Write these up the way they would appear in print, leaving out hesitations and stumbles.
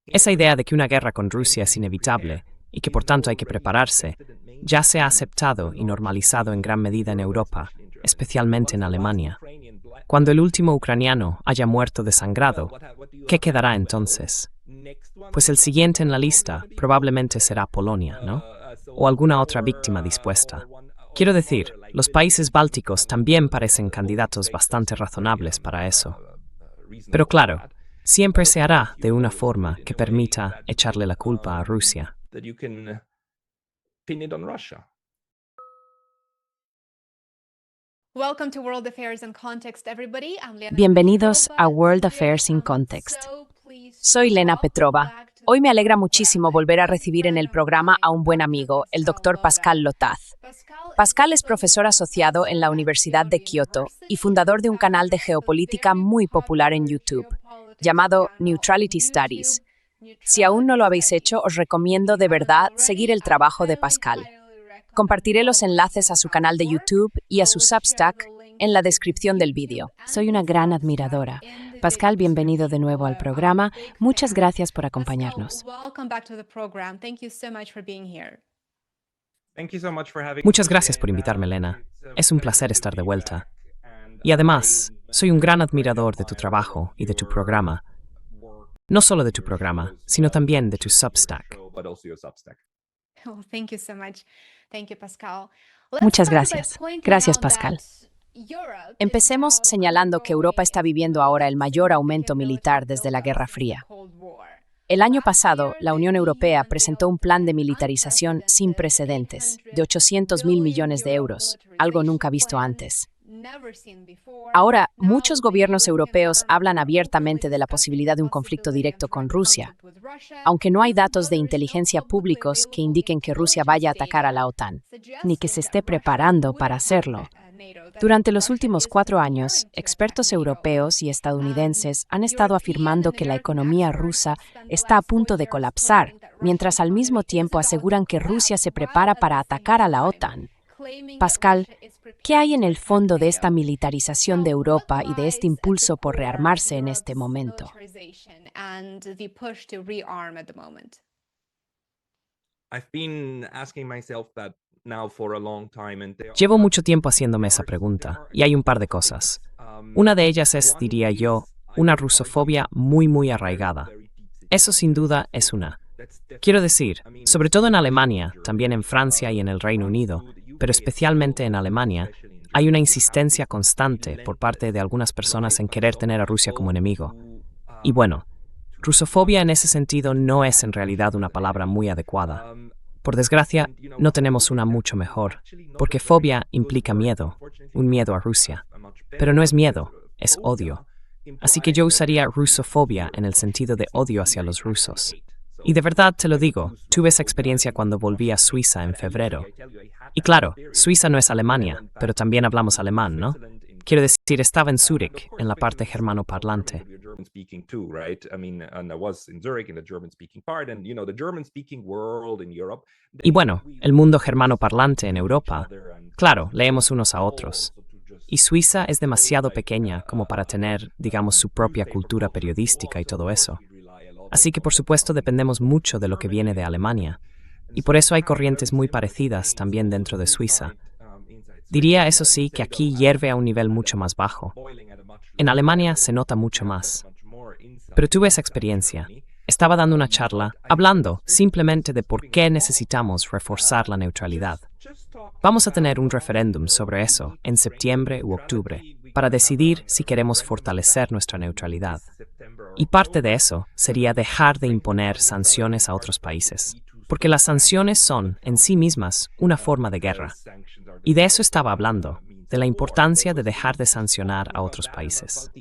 Esa idea de que una guerra con Rusia es inevitable y que por tanto hay que prepararse, ya se ha aceptado y normalizado en gran medida en Europa, especialmente en Alemania. Cuando el último ucraniano haya muerto desangrado, ¿qué quedará entonces? Pues el siguiente en la lista probablemente será Polonia, ¿no? O alguna otra víctima dispuesta. Quiero decir, los países bálticos también parecen candidatos bastante razonables para eso. Pero claro, siempre se hará de una forma que permita echarle la culpa a Rusia. Bienvenidos a World Affairs in Context. Soy Lena Petrova. Hoy me alegra muchísimo volver a recibir en el programa a un buen amigo, el Dr. Pascal Lotaz. Pascal es profesor asociado en la Universidad de Kioto y fundador de un canal de geopolítica muy popular en YouTube, llamado Neutrality Studies. Si aún no lo habéis hecho, os recomiendo de verdad seguir el trabajo de Pascal. Compartiré los enlaces a su canal de YouTube y a su Substack en la descripción del vídeo. Soy una gran admiradora. Pascal, bienvenido de nuevo al programa. Muchas gracias por acompañarnos. Muchas gracias por invitarme, Lena. Es un placer estar de vuelta. Y además, soy un gran admirador de tu trabajo y de tu programa. No solo de tu programa, sino también de tu Substack. Muchas gracias. Gracias, Pascal. Empecemos señalando que Europa está viviendo ahora el mayor aumento militar desde la Guerra Fría. El año pasado, la Unión Europea presentó un plan de militarización sin precedentes, de 800.000 millones de euros, algo nunca visto antes. Ahora, muchos gobiernos europeos hablan abiertamente de la posibilidad de un conflicto directo con Rusia, aunque no hay datos de inteligencia públicos que indiquen que Rusia vaya a atacar a la OTAN, ni que se esté preparando para hacerlo. Durante los últimos 4 años, expertos europeos y estadounidenses han estado afirmando que la economía rusa está a punto de colapsar, mientras al mismo tiempo aseguran que Rusia se prepara para atacar a la OTAN. Pascal, ¿qué hay en el fondo de esta militarización de Europa y de este impulso por rearmarse en este momento? Llevo mucho tiempo haciéndome esa pregunta, y hay un par de cosas. Una de ellas es, diría yo, una rusofobia muy arraigada. Eso sin duda es una. Quiero decir, sobre todo en Alemania, también en Francia y en el Reino Unido, pero especialmente en Alemania, hay una insistencia constante por parte de algunas personas en querer tener a Rusia como enemigo. Y bueno, rusofobia en ese sentido no es en realidad una palabra muy adecuada. Por desgracia, no tenemos una mucho mejor, porque fobia implica miedo, un miedo a Rusia. Pero no es miedo, es odio. Así que yo usaría rusofobia en el sentido de odio hacia los rusos. Y de verdad te lo digo, tuve esa experiencia cuando volví a Suiza en febrero. Y claro, Suiza no es Alemania, pero también hablamos alemán, ¿no? Quiero decir, estaba en Zúrich, en la parte germanoparlante. Y bueno, el mundo germanoparlante en Europa, claro, leemos unos a otros. Y Suiza es demasiado pequeña como para tener, digamos, su propia cultura periodística y todo eso. Así que, por supuesto, dependemos mucho de lo que viene de Alemania. Y por eso hay corrientes muy parecidas también dentro de Suiza. Diría, eso sí, que aquí hierve a un nivel mucho más bajo. En Alemania se nota mucho más. Pero tuve esa experiencia. Estaba dando una charla, hablando simplemente de por qué necesitamos reforzar la neutralidad. Vamos a tener un referéndum sobre eso en septiembre u octubre, para decidir si queremos fortalecer nuestra neutralidad. Y parte de eso sería dejar de imponer sanciones a otros países, porque las sanciones son, en sí mismas, una forma de guerra. Y de eso estaba hablando, de la importancia de dejar de sancionar a otros países.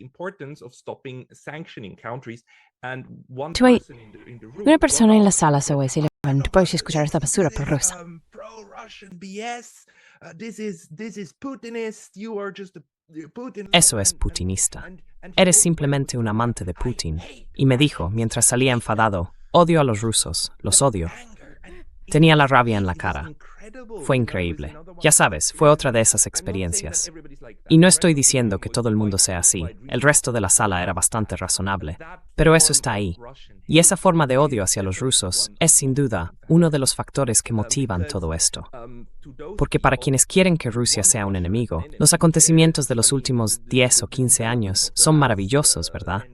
Hay una persona en la sala, se voy a decir, no puedes escuchar esta basura prorrusa. Eso es putinista. Eres simplemente un amante de Putin. Y me dijo, mientras salía enfadado, odio a los rusos, los odio. Tenía la rabia en la cara. Fue increíble. Ya sabes, fue otra de esas experiencias. Y no estoy diciendo que todo el mundo sea así. El resto de la sala era bastante razonable. Pero eso está ahí. Y esa forma de odio hacia los rusos es, sin duda, uno de los factores que motivan todo esto. Porque para quienes quieren que Rusia sea un enemigo, los acontecimientos de los últimos 10 o 15 años son maravillosos, ¿verdad?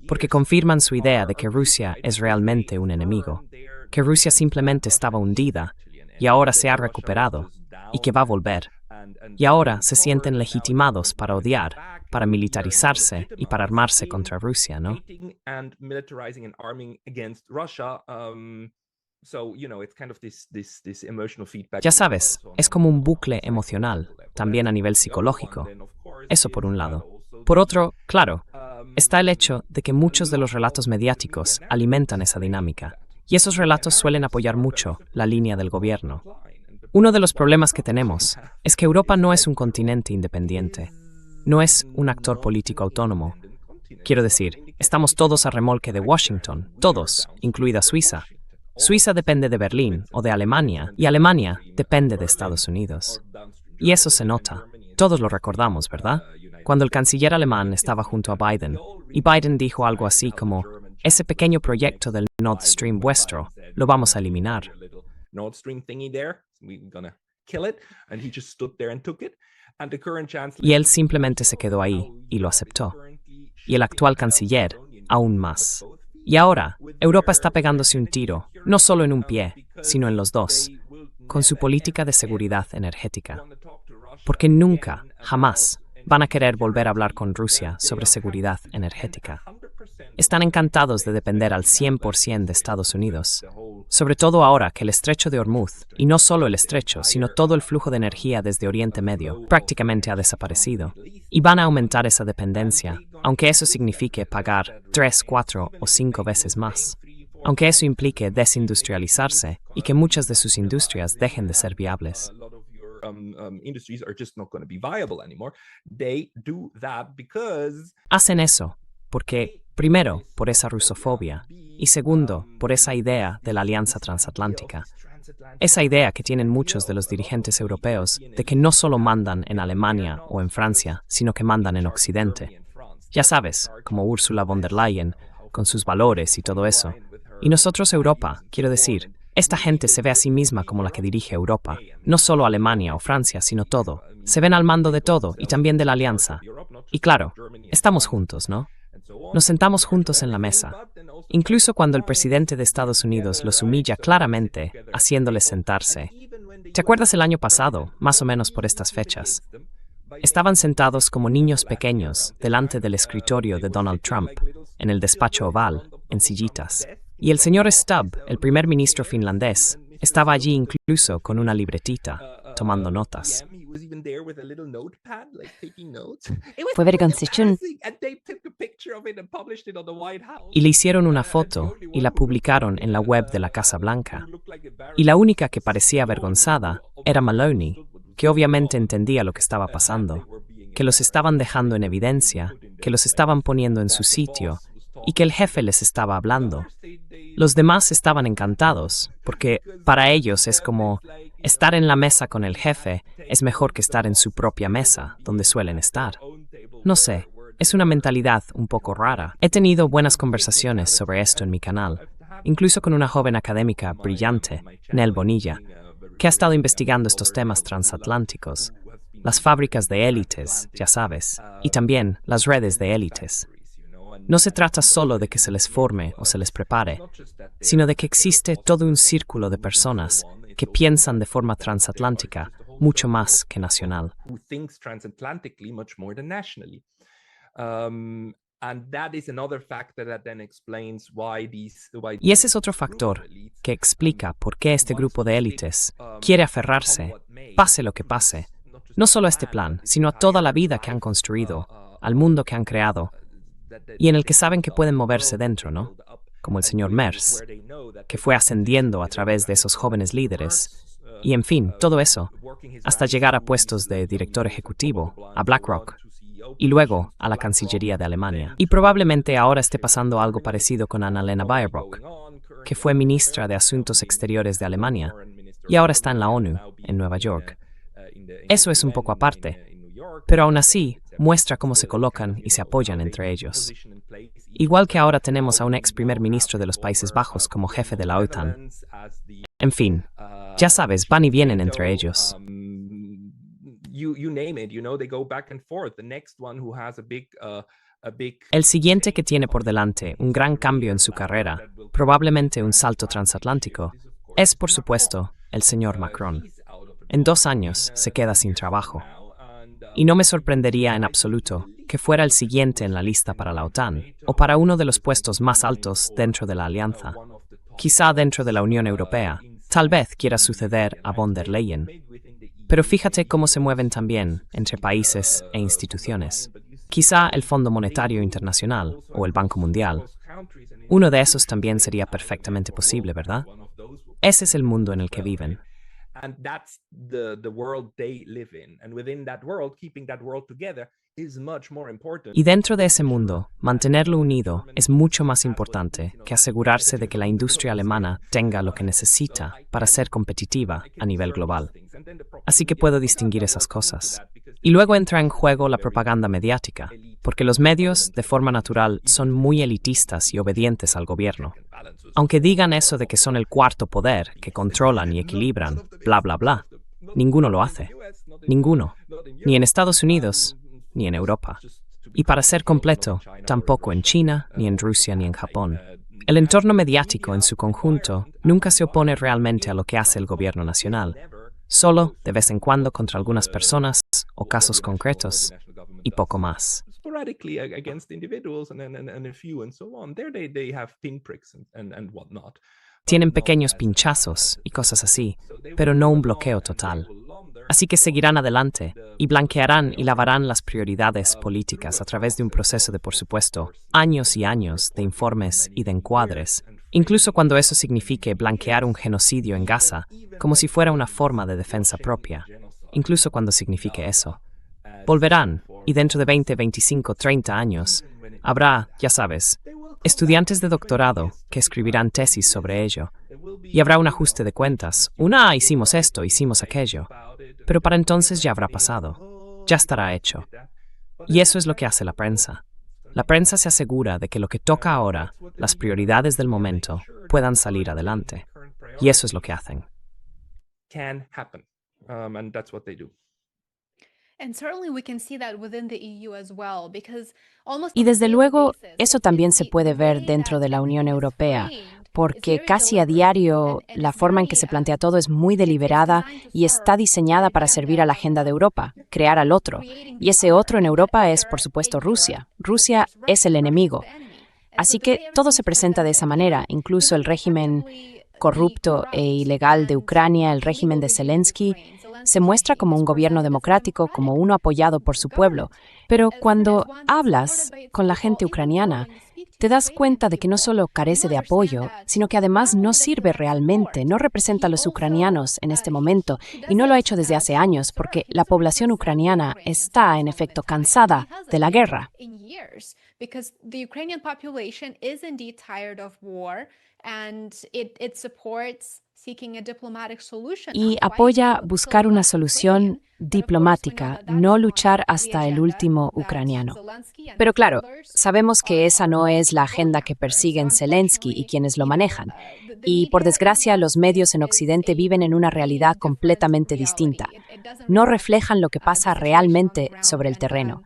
Porque confirman su idea de que Rusia es realmente un enemigo, que Rusia simplemente estaba hundida y ahora se ha recuperado y que va a volver. Y ahora se sienten legitimados para odiar, para militarizarse y para armarse contra Rusia, ¿no? Ya sabes, es como un bucle emocional, también a nivel psicológico. Eso por un lado. Por otro, claro, está el hecho de que muchos de los relatos mediáticos alimentan esa dinámica. Y esos relatos suelen apoyar mucho la línea del gobierno. Uno de los problemas que tenemos es que Europa no es un continente independiente. No es un actor político autónomo. Quiero decir, estamos todos a remolque de Washington, todos, incluida Suiza. Suiza depende de Berlín o de Alemania, y Alemania depende de Estados Unidos. Y eso se nota. Todos lo recordamos, ¿verdad? Cuando el canciller alemán estaba junto a Biden, y Biden dijo algo así como: ese pequeño proyecto del Nord Stream vuestro, lo vamos a eliminar. Y él simplemente se quedó ahí y lo aceptó. Y el actual canciller, aún más. Y ahora, Europa está pegándose un tiro, no solo en un pie, sino en los dos, con su política de seguridad energética. Porque nunca, jamás, van a querer volver a hablar con Rusia sobre seguridad energética. Están encantados de depender al 100% de Estados Unidos, sobre todo ahora que el estrecho de Hormuz, y no solo el estrecho, sino todo el flujo de energía desde Oriente Medio, prácticamente ha desaparecido. Y van a aumentar esa dependencia, aunque eso signifique pagar 3, 4 o 5 veces más. Aunque eso implique desindustrializarse y que muchas de sus industrias dejen de ser viables. Hacen eso porque, primero, por esa rusofobia, y segundo, por esa idea de la alianza transatlántica. Esa idea que tienen muchos de los dirigentes europeos de que no solo mandan en Alemania o en Francia, sino que mandan en Occidente. Ya sabes, como Ursula von der Leyen, con sus valores y todo eso. Y nosotros Europa, quiero decir, esta gente se ve a sí misma como la que dirige Europa, no solo Alemania o Francia, sino todo. Se ven al mando de todo y también de la alianza. Y claro, estamos juntos, ¿no? Nos sentamos juntos en la mesa, incluso cuando el presidente de Estados Unidos los humilla claramente, haciéndoles sentarse. ¿Te acuerdas el año pasado, más o menos por estas fechas? Estaban sentados como niños pequeños delante del escritorio de Donald Trump, en el despacho oval, en sillitas. Y el señor Stubb, el primer ministro finlandés, estaba allí incluso con una libretita, tomando notas. Fue vergonzoso. Y le hicieron una foto y la publicaron en la web de la Casa Blanca. Y la única que parecía avergonzada era Maloney, que obviamente entendía lo que estaba pasando, que los estaban dejando en evidencia, que los estaban poniendo en su sitio y que el jefe les estaba hablando. Los demás estaban encantados, porque para ellos es como estar en la mesa con el jefe es mejor que estar en su propia mesa, donde suelen estar. No sé, es una mentalidad un poco rara. He tenido buenas conversaciones sobre esto en mi canal, incluso con una joven académica brillante, Nell Bonilla, que ha estado investigando estos temas transatlánticos, las fábricas de élites, ya sabes, y también las redes de élites. No se trata solo de que se les forme o se les prepare, sino de que existe todo un círculo de personas que piensan de forma transatlántica mucho más que nacional. Y ese es otro factor que explica por qué este grupo de élites quiere aferrarse, pase lo que pase, no solo a este plan, sino a toda la vida que han construido, al mundo que han creado, y en el que saben que pueden moverse dentro, ¿no? Como el señor Merz, que fue ascendiendo a través de esos jóvenes líderes, y en fin, todo eso, hasta llegar a puestos de director ejecutivo, a BlackRock, y luego a la Cancillería de Alemania. Y probablemente ahora esté pasando algo parecido con Annalena Baerbock. que fue ministra de Asuntos Exteriores de Alemania, y ahora está en la ONU, en Nueva York. Eso es un poco aparte, pero aún así muestra cómo se colocan y se apoyan entre ellos. Igual que ahora tenemos a un ex primer ministro de los Países Bajos como jefe de la OTAN. En fin, ya sabes, van y vienen entre ellos. El siguiente que tiene por delante un gran cambio en su carrera, probablemente un salto transatlántico, es, por supuesto, el señor Macron. En 2 años se queda sin trabajo. Y no me sorprendería en absoluto que fuera el siguiente en la lista para la OTAN, o para uno de los puestos más altos dentro de la alianza. Quizá dentro de la Unión Europea, tal vez quiera suceder a von der Leyen. Pero fíjate cómo se mueven también entre países e instituciones. Quizá el Fondo Monetario Internacional o el Banco Mundial. Uno de esos también sería perfectamente posible, ¿verdad? Ese es el mundo en el que viven. And that's the world they live in. And within that world, keeping that world together is much more important. Y dentro de ese mundo, mantenerlo unido es mucho más importante que asegurarse de que la industria alemana tenga lo que necesita para ser competitiva a nivel global. Así que puedo distinguir esas cosas. Y luego entra en juego la propaganda mediática, porque los medios, de forma natural, son muy elitistas y obedientes al gobierno. Aunque digan eso de que son el cuarto poder, que controlan y equilibran, bla, bla, bla, ninguno lo hace. Ninguno. Ni en Estados Unidos, ni en Europa. Y para ser completo, tampoco en China, ni en Rusia, ni en Japón. El entorno mediático en su conjunto nunca se opone realmente a lo que hace el gobierno nacional, solo de vez en cuando contra algunas personas o casos concretos, y poco más. Sporadically against individuals and a few and so on. There they have pinpricks and whatnot. Tienen pequeños pinchazos y cosas así, pero no un bloqueo total. Así que seguirán adelante y blanquearán y lavarán las prioridades políticas a través de un proceso de, por supuesto, años y años de informes y de encuadres, incluso cuando eso signifique blanquear un genocidio en Gaza, como si fuera una forma de defensa propia, incluso cuando signifique eso. Volverán, y dentro de 20, 25, 30 años, habrá, ya sabes, estudiantes de doctorado que escribirán tesis sobre ello, y habrá un ajuste de cuentas. Hicimos esto, hicimos aquello, pero para entonces ya habrá pasado, ya estará hecho. Y eso es lo que hace la prensa. La prensa se asegura de que lo que toca ahora, las prioridades del momento, puedan salir adelante. Y eso es lo que hacen. Can happen, and that's what they do. Y desde luego, eso también se puede ver dentro de la Unión Europea, porque casi a diario la forma en que se plantea todo es muy deliberada y está diseñada para servir a la agenda de Europa, crear al otro. Y ese otro en Europa es, por supuesto, Rusia. Rusia es el enemigo. Así que todo se presenta de esa manera, incluso el régimen corrupto e ilegal de Ucrania, el régimen de Zelensky, se muestra como un gobierno democrático, como uno apoyado por su pueblo. Pero cuando hablas con la gente ucraniana, te das cuenta de que no solo carece de apoyo, sino que además no sirve realmente, no representa a los ucranianos en este momento, y no lo ha hecho desde hace años, porque la población ucraniana está, en efecto, cansada de la guerra. Y apoya buscar una solución diplomática, no luchar hasta el último ucraniano. Pero claro, sabemos que esa no es la agenda que persiguen Zelensky y quienes lo manejan. Y por desgracia, los medios en Occidente viven en una realidad completamente distinta. No reflejan lo que pasa realmente sobre el terreno.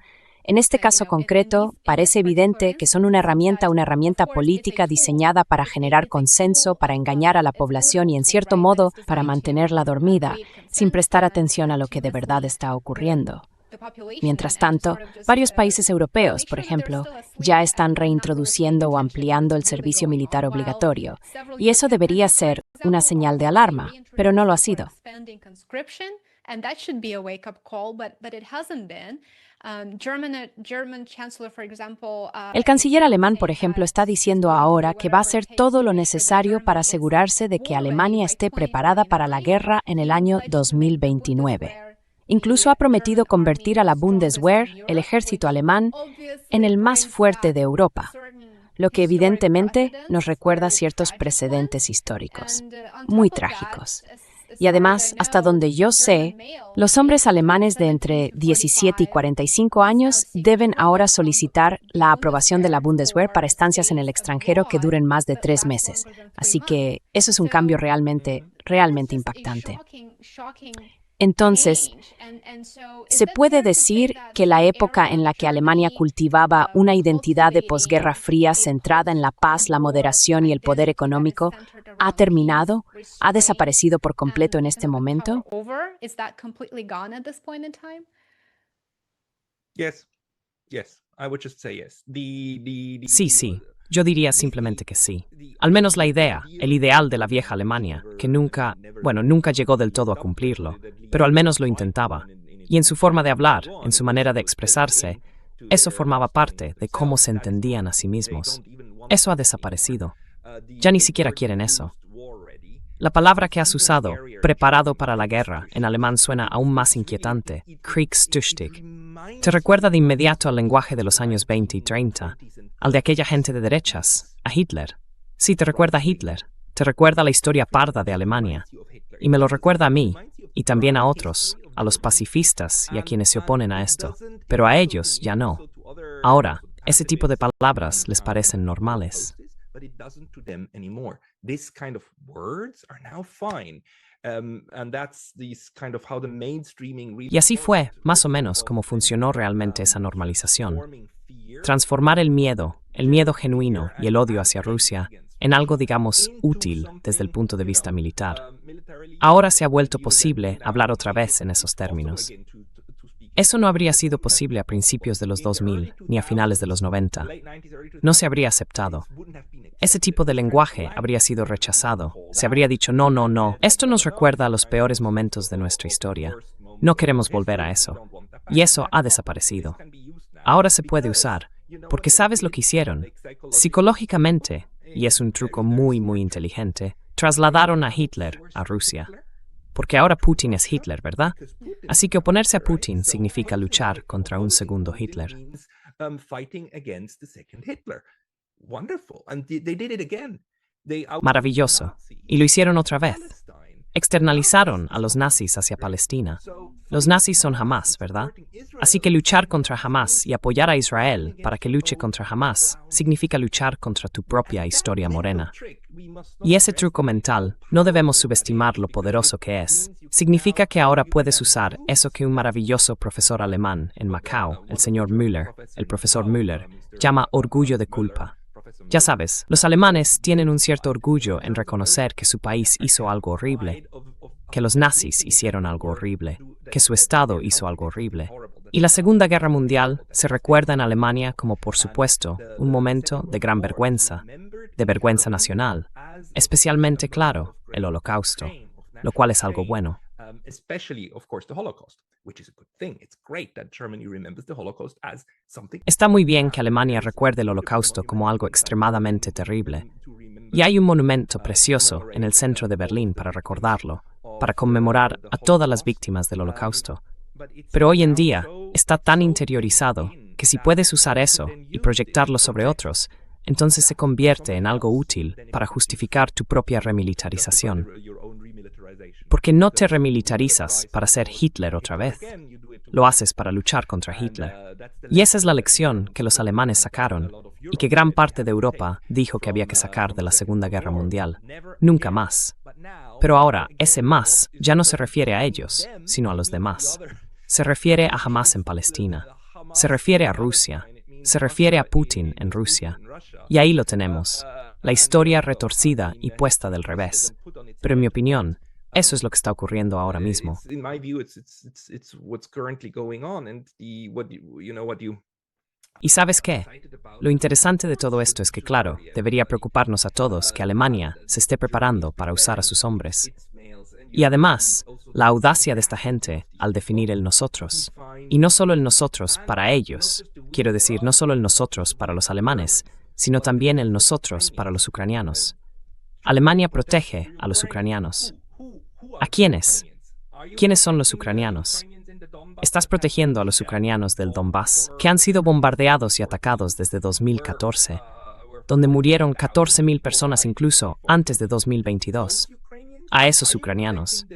En este caso concreto, parece evidente que son una herramienta política diseñada para generar consenso, para engañar a la población y, en cierto modo, para mantenerla dormida, sin prestar atención a lo que de verdad está ocurriendo. Mientras tanto, varios países europeos, por ejemplo, ya están reintroduciendo o ampliando el servicio militar obligatorio, y eso debería ser una señal de alarma, pero no lo ha sido. El canciller alemán, por ejemplo, está diciendo ahora que va a hacer todo lo necesario para asegurarse de que Alemania esté preparada para la guerra en el año 2029. Incluso ha prometido convertir a la Bundeswehr, el ejército alemán, en el más fuerte de Europa. lo que evidentemente nos recuerda ciertos precedentes históricos, muy trágicos. Y además, hasta donde yo sé, los hombres alemanes de entre 17 y 45 años deben ahora solicitar la aprobación de la Bundeswehr para estancias en el extranjero que duren más de 3 meses. Así que eso es un cambio realmente impactante. Entonces, se puede decir que la época en la que Alemania cultivaba una identidad de posguerra fría centrada en la paz, la moderación y el poder económico ha terminado, ha desaparecido por completo en este momento. Yes, yes, I would just say yes. Sí, yo diría simplemente que sí. Al menos la idea, el ideal de la vieja Alemania, que nunca llegó del todo a cumplirlo, pero al menos lo intentaba. Y en su forma de hablar, en su manera de expresarse, eso formaba parte de cómo se entendían a sí mismos. Eso ha desaparecido. Ya ni siquiera quieren eso. La palabra que has usado, preparado para la guerra, en alemán suena aún más inquietante, kriegstüchtig. Te recuerda de inmediato al lenguaje de los años 20 y 30, al de aquella gente de derechas, a Hitler. Sí, te recuerda a Hitler, te recuerda a la historia parda de Alemania, y me lo recuerda a mí, y también a otros, a los pacifistas y a quienes se oponen a esto, pero a ellos ya no. Ahora, ese tipo de palabras les parecen normales. But it doesn't to them anymore. This kind of words are now fine. And that's how the mainstreaming. Y así fue, más o menos, como funcionó realmente esa normalización. Transformar el miedo genuino y el odio hacia Rusia en algo, digamos, útil desde el punto de vista militar. Ahora se ha vuelto posible hablar otra vez en esos términos. Eso no habría sido posible a principios de los 2000 ni a finales de los 90. No se habría aceptado. Ese tipo de lenguaje habría sido rechazado. Se habría dicho no. Esto nos recuerda a los peores momentos de nuestra historia. No queremos volver a eso. Y eso ha desaparecido. Ahora se puede usar, porque ¿sabes lo que hicieron? Psicológicamente, y es un truco muy inteligente, trasladaron a Hitler a Rusia. Porque ahora Putin es Hitler, ¿verdad? Así que oponerse a Putin significa luchar contra un segundo Hitler. Maravilloso. Y lo hicieron otra vez. Externalizaron a los nazis hacia Palestina. Los nazis son Hamas, ¿verdad? Así que luchar contra Hamas y apoyar a Israel para que luche contra Hamas significa luchar contra tu propia historia morena. Y ese truco mental, no debemos subestimar lo poderoso que es. Significa que ahora puedes usar eso que un maravilloso profesor alemán en Macao, el señor Müller, el profesor Müller, llama orgullo de culpa. Ya sabes, los alemanes tienen un cierto orgullo en reconocer que su país hizo algo horrible, que los nazis hicieron algo horrible, que su Estado hizo algo horrible. Y la Segunda Guerra Mundial se recuerda en Alemania como, por supuesto, un momento de gran vergüenza, de vergüenza nacional, especialmente, claro, el Holocausto, lo cual es algo bueno. Está muy bien que Alemania recuerde el Holocausto como algo extremadamente terrible. Y hay un monumento precioso en el centro de Berlín para recordarlo, para conmemorar a todas las víctimas del Holocausto. Pero hoy en día está tan interiorizado que si puedes usar eso y proyectarlo sobre otros, entonces se convierte en algo útil para justificar tu propia remilitarización. Porque no te remilitarizas para ser Hitler otra vez. Lo haces para luchar contra Hitler. Y esa es la lección que los alemanes sacaron y que gran parte de Europa dijo que había que sacar de la Segunda Guerra Mundial. Nunca más. Pero ahora, ese más ya no se refiere a ellos, sino a los demás. Se refiere a Hamas en Palestina. Se refiere a Rusia. Se refiere a Putin en Rusia. Y ahí lo tenemos. La historia retorcida y puesta del revés. Pero en mi opinión, eso es lo que está ocurriendo ahora mismo. ¿Y sabes qué? Lo interesante de todo esto es que, claro, debería preocuparnos a todos que Alemania se esté preparando para usar a sus hombres. Y además, la audacia de esta gente al definir el nosotros. Y no solo el nosotros para ellos, quiero decir, no solo el nosotros para los alemanes, sino también el nosotros para los ucranianos. Alemania protege a los ucranianos. ¿A quiénes? ¿Quiénes son los ucranianos? Estás protegiendo a los ucranianos del Donbass, que han sido bombardeados y atacados desde 2014. donde murieron 14.000 personas incluso antes de 2022. A esos ucranianos.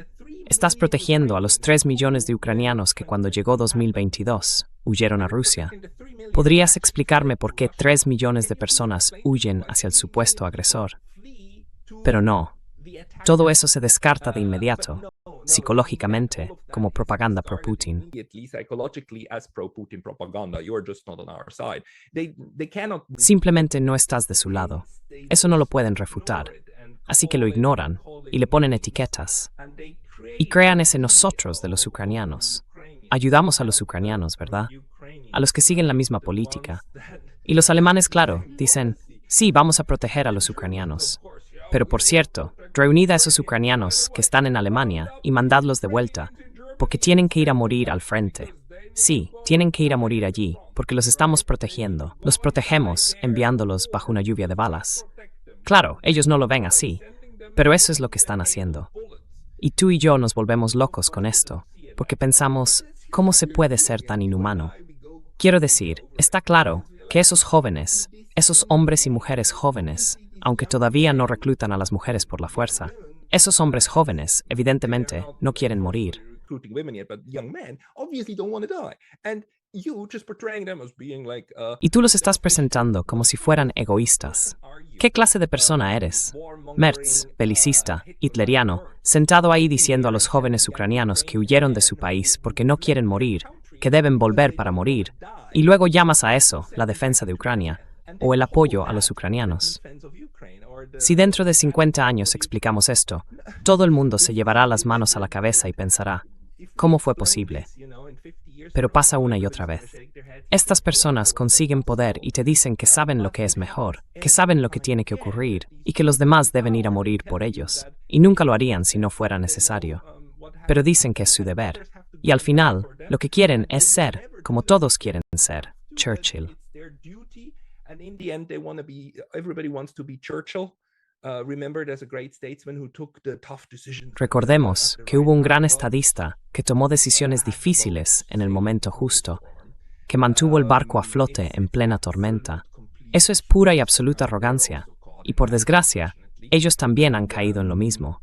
Estás protegiendo a los 3 millones de ucranianos que cuando llegó 2022 huyeron a Rusia. ¿Podrías explicarme por qué 3 millones de personas huyen hacia el supuesto agresor? Pero no. Todo eso se descarta de inmediato, psicológicamente, como propaganda pro-Putin. Simplemente no estás de su lado. Eso no lo pueden refutar. Así que lo ignoran y le ponen etiquetas. Y crean ese nosotros de los ucranianos. Ayudamos a los ucranianos, ¿verdad? A los que siguen la misma política. Y los alemanes, claro, dicen, sí, vamos a proteger a los ucranianos. Pero por cierto, reunid a esos ucranianos que están en Alemania y mandadlos de vuelta, porque tienen que ir a morir al frente. Sí, tienen que ir a morir allí, porque los estamos protegiendo. Los protegemos enviándolos bajo una lluvia de balas. Claro, ellos no lo ven así, pero eso es lo que están haciendo. Y tú y yo nos volvemos locos con esto, porque pensamos, ¿cómo se puede ser tan inhumano? Quiero decir, está claro que esos jóvenes, esos hombres y mujeres jóvenes, aunque todavía no reclutan a las mujeres por la fuerza, esos hombres jóvenes, evidentemente, no quieren morir. Y tú los estás presentando como si fueran egoístas. ¿Qué clase de persona eres? Merz, belicista, hitleriano, sentado ahí diciendo a los jóvenes ucranianos que huyeron de su país porque no quieren morir, que deben volver para morir, y luego llamas a eso la defensa de Ucrania, o el apoyo a los ucranianos. Si dentro de 50 años explicamos esto, todo el mundo se llevará las manos a la cabeza y pensará, ¿cómo fue posible? Pero pasa una y otra vez. Estas personas consiguen poder y te dicen que saben lo que es mejor, que saben lo que tiene que ocurrir y que los demás deben ir a morir por ellos. Y nunca lo harían si no fuera necesario. Pero dicen que es su deber. Y al final, lo que quieren es ser, como todos quieren ser, Churchill. Recordemos que hubo un gran estadista que tomó decisiones difíciles en el momento justo, que mantuvo el barco a flote en plena tormenta. Eso es pura y absoluta arrogancia, y por desgracia, ellos también han caído en lo mismo.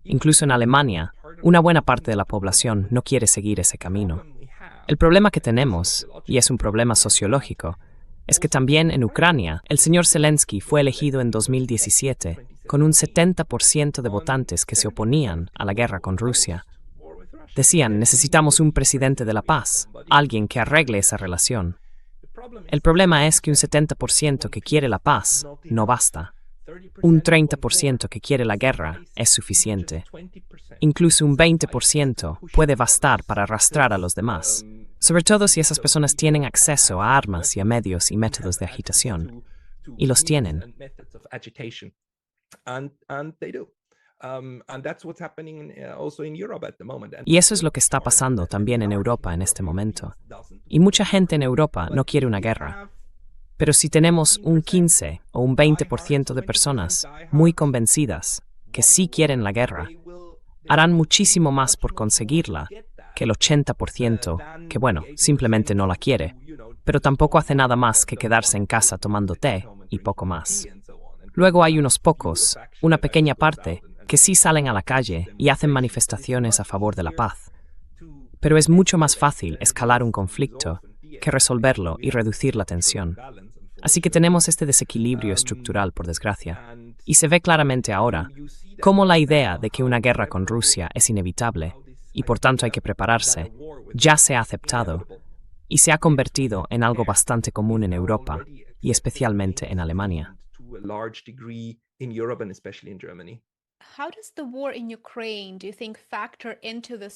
Incluso en Alemania, una buena parte de la población no quiere seguir ese camino. El problema que tenemos, y es un problema sociológico, es que también en Ucrania, el señor Zelensky fue elegido en 2017 con un 70% de votantes que se oponían a la guerra con Rusia. Decían, necesitamos un presidente de la paz, alguien que arregle esa relación. El problema es que un 70% que quiere la paz no basta. Un 30% que quiere la guerra es suficiente. Incluso un 20% puede bastar para arrastrar a los demás. Sobre todo si esas personas tienen acceso a armas y a medios y métodos de agitación. Y los tienen. Y eso es lo que está pasando también en Europa en este momento. Y mucha gente en Europa no quiere una guerra. Pero si tenemos un 15 o un 20% de personas muy convencidas que sí quieren la guerra, harán muchísimo más por conseguirla que el 80% que, bueno, simplemente no la quiere, pero tampoco hace nada más que quedarse en casa tomando té y poco más. Luego hay unos pocos, una pequeña parte, que sí salen a la calle y hacen manifestaciones a favor de la paz. Pero es mucho más fácil escalar un conflicto que resolverlo y reducir la tensión. Así que tenemos este desequilibrio estructural, por desgracia. Y se ve claramente ahora cómo la idea de que una guerra con Rusia es inevitable y por tanto hay que prepararse, ya se ha aceptado y se ha convertido en algo bastante común en Europa y especialmente en Alemania.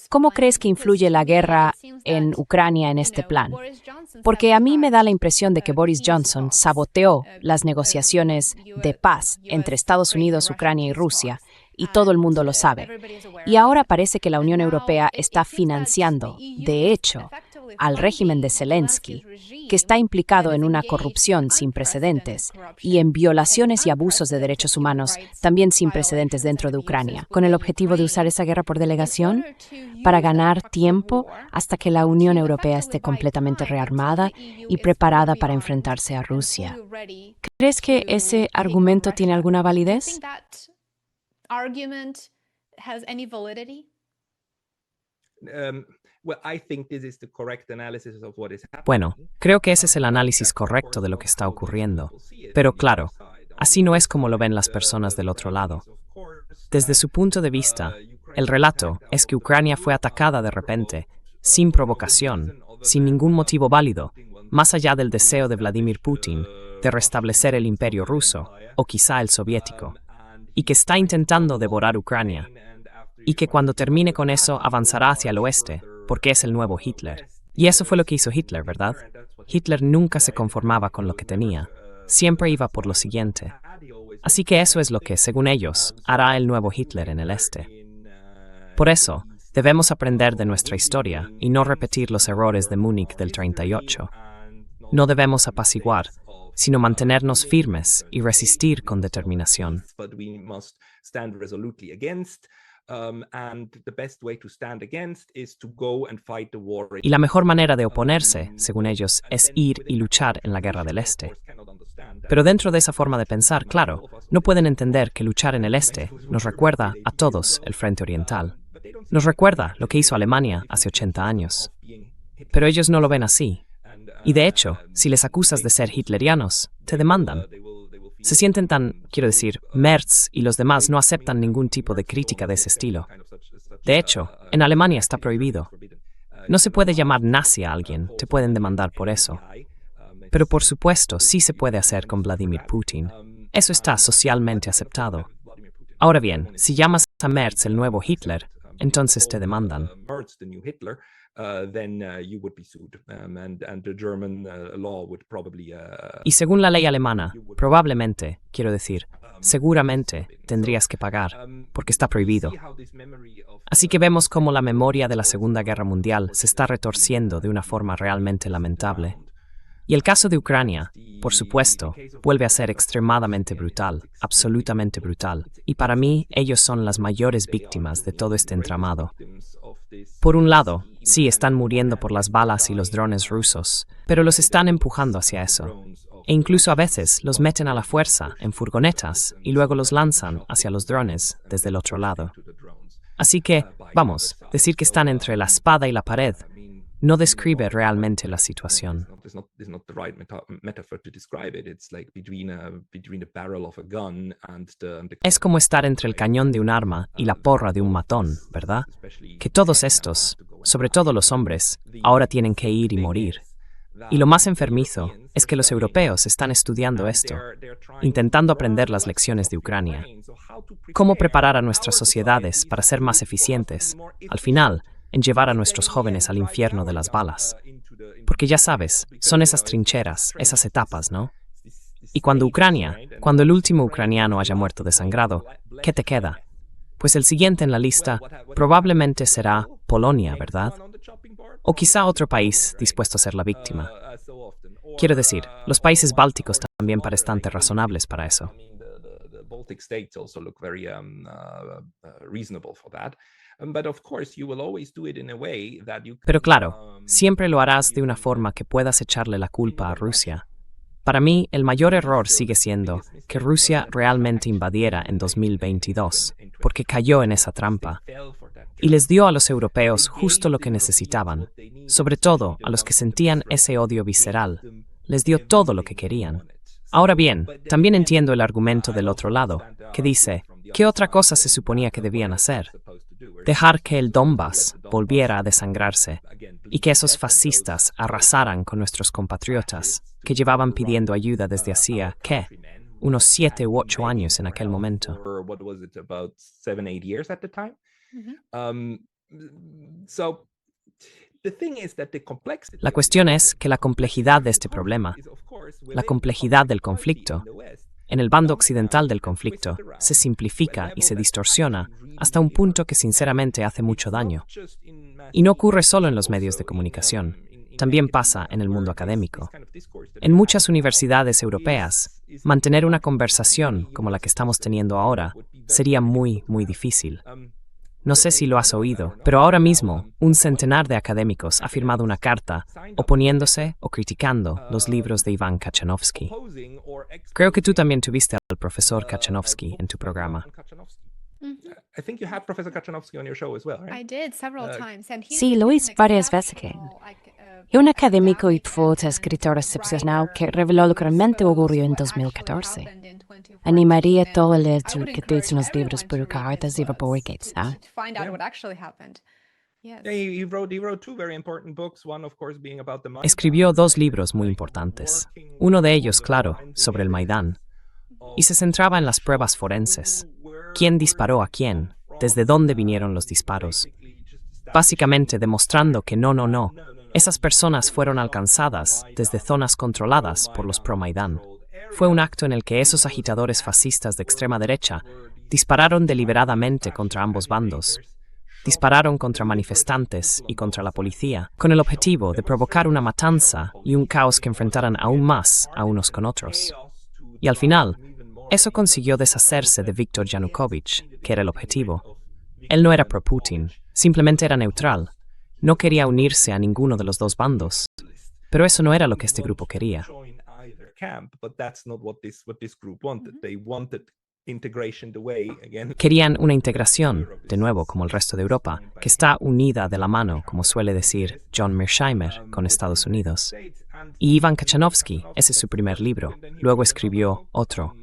¿Cómo crees que influye la guerra en Ucrania en este plan? Porque a mí me da la impresión de que Boris Johnson saboteó las negociaciones de paz entre Estados Unidos, Ucrania y Rusia, y todo el mundo lo sabe. Y ahora parece que la Unión Europea está financiando, de hecho, al régimen de Zelensky, que está implicado en una corrupción sin precedentes y en violaciones y abusos de derechos humanos también sin precedentes dentro de Ucrania, con el objetivo de usar esa guerra por delegación para ganar tiempo hasta que la Unión Europea esté completamente rearmada y preparada para enfrentarse a Rusia. ¿Crees que ese argumento tiene alguna validez? Bueno, creo que ese es el análisis correcto de lo que está ocurriendo. Pero claro, así no es como lo ven las personas del otro lado. Desde su punto de vista, el relato es que Ucrania fue atacada de repente, sin provocación, sin ningún motivo válido, más allá del deseo de Vladimir Putin de restablecer el imperio ruso, o quizá el soviético, y que está intentando devorar Ucrania, y que cuando termine con eso avanzará hacia el oeste, porque es el nuevo Hitler. Y eso fue lo que hizo Hitler, ¿verdad? Hitler nunca se conformaba con lo que tenía, siempre iba por lo siguiente. Así que eso es lo que, según ellos, hará el nuevo Hitler en el este. Por eso, debemos aprender de nuestra historia y no repetir los errores de Múnich del 38. No debemos apaciguar, sino mantenernos firmes y resistir con determinación. Y la mejor manera de oponerse, según ellos, es ir y luchar en la guerra del Este. Pero dentro de esa forma de pensar, claro, no pueden entender que luchar en el Este nos recuerda a todos el Frente Oriental. Nos recuerda lo que hizo Alemania hace 80 años. Pero ellos no lo ven así. Y de hecho, si les acusas de ser hitlerianos, te demandan. Se sienten tan, quiero decir, Merz y los demás no aceptan ningún tipo de crítica de ese estilo. De hecho, en Alemania está prohibido. No se puede llamar nazi a alguien, te pueden demandar por eso. Pero por supuesto, sí se puede hacer con Vladimir Putin. Eso está socialmente aceptado. Ahora bien, si llamas a Merz el nuevo Hitler, entonces te demandan. Y según la ley alemana, probablemente, quiero decir, seguramente tendrías que pagar, porque está prohibido. Así que vemos cómo la memoria de la Segunda Guerra Mundial se está retorciendo de una forma realmente lamentable. Y el caso de Ucrania, por supuesto, vuelve a ser extremadamente brutal, absolutamente brutal. Y para mí, ellos son las mayores víctimas de todo este entramado. Por un lado, sí están muriendo por las balas y los drones rusos, pero los están empujando hacia eso. E incluso a veces los meten a la fuerza en furgonetas y luego los lanzan hacia los drones desde el otro lado. Así que, vamos, decir que están entre la espada y la pared no describe realmente la situación. Es como estar entre el cañón de un arma y la porra de un matón, ¿verdad? Que todos estos, sobre todo los hombres, ahora tienen que ir y morir. Y lo más enfermizo es que los europeos están estudiando esto, intentando aprender las lecciones de Ucrania. Cómo preparar a nuestras sociedades para ser más eficientes, al final, en llevar a nuestros jóvenes al infierno de las balas. Porque ya sabes, son esas trincheras, esas etapas, ¿no? Y cuando el último ucraniano haya muerto desangrado, ¿qué te queda? Pues el siguiente en la lista probablemente será Polonia, ¿verdad? O quizá otro país dispuesto a ser la víctima. Quiero decir, los países bálticos también parecen bastante razonables para eso. Pero claro, siempre lo harás de una forma que puedas echarle la culpa a Rusia. Para mí, el mayor error sigue siendo que Rusia realmente invadiera en 2022, porque cayó en esa trampa. Y les dio a los europeos justo lo que necesitaban, sobre todo a los que sentían ese odio visceral. Les dio todo lo que querían. Ahora bien, también entiendo el argumento del otro lado, que dice, ¿qué otra cosa se suponía que debían hacer? Dejar que el Donbass volviera a desangrarse y que esos fascistas arrasaran con nuestros compatriotas que llevaban pidiendo ayuda desde hacía, ¿qué? Unos 7 u 8 años en aquel momento. La cuestión es que la complejidad de este problema, la complejidad del conflicto, en el bando occidental del conflicto, se simplifica y se distorsiona hasta un punto que sinceramente hace mucho daño. Y no ocurre solo en los medios de comunicación. también pasa en el mundo académico. En muchas universidades europeas, mantener una conversación como la que estamos teniendo ahora sería muy, muy difícil. No sé si lo has oído, pero ahora mismo un centenar de académicos ha firmado una carta oponiéndose o criticando los libros de Iván Kachanovsky. Creo que tú también tuviste al profesor Kachanovsky en tu programa. I think you had Professor Kachanovsky on your show as well, right? I did several times, and he's Sí, lo an hice varias veces. exceptional, È un accademico e poeta escritor excepcional que reveló lo que realmente ocurrió en 2014. Animaría a todo a leer lo que dicen los libros publicados y publicados. to find out what actually happened. Yes. Yeah, he wrote two very important books, one of course being about the Maidan. Escribió dos libros muy importantes. Uno de ellos, claro, sobre el Maidán. Y se centraba en las pruebas forenses. ¿Quién disparó a quién? ¿Desde dónde vinieron los disparos? Básicamente demostrando que no. Esas personas fueron alcanzadas desde zonas controladas por los pro-Maidán. Fue un acto en el que esos agitadores fascistas de extrema derecha dispararon deliberadamente contra ambos bandos. Dispararon contra manifestantes y contra la policía, con el objetivo de provocar una matanza y un caos que enfrentaran aún más a unos con otros. Y al final, eso consiguió deshacerse de Viktor Yanukovych, que era el objetivo. Él no era pro-Putin, simplemente era neutral. No quería unirse a ninguno de los dos bandos. Pero eso no era lo que este grupo quería. Querían una integración, de nuevo como el resto de Europa, que está unida de la mano, como suele decir John Mearsheimer, con Estados Unidos. Y Iván Kachanovsky, ese es su primer libro, luego escribió otro.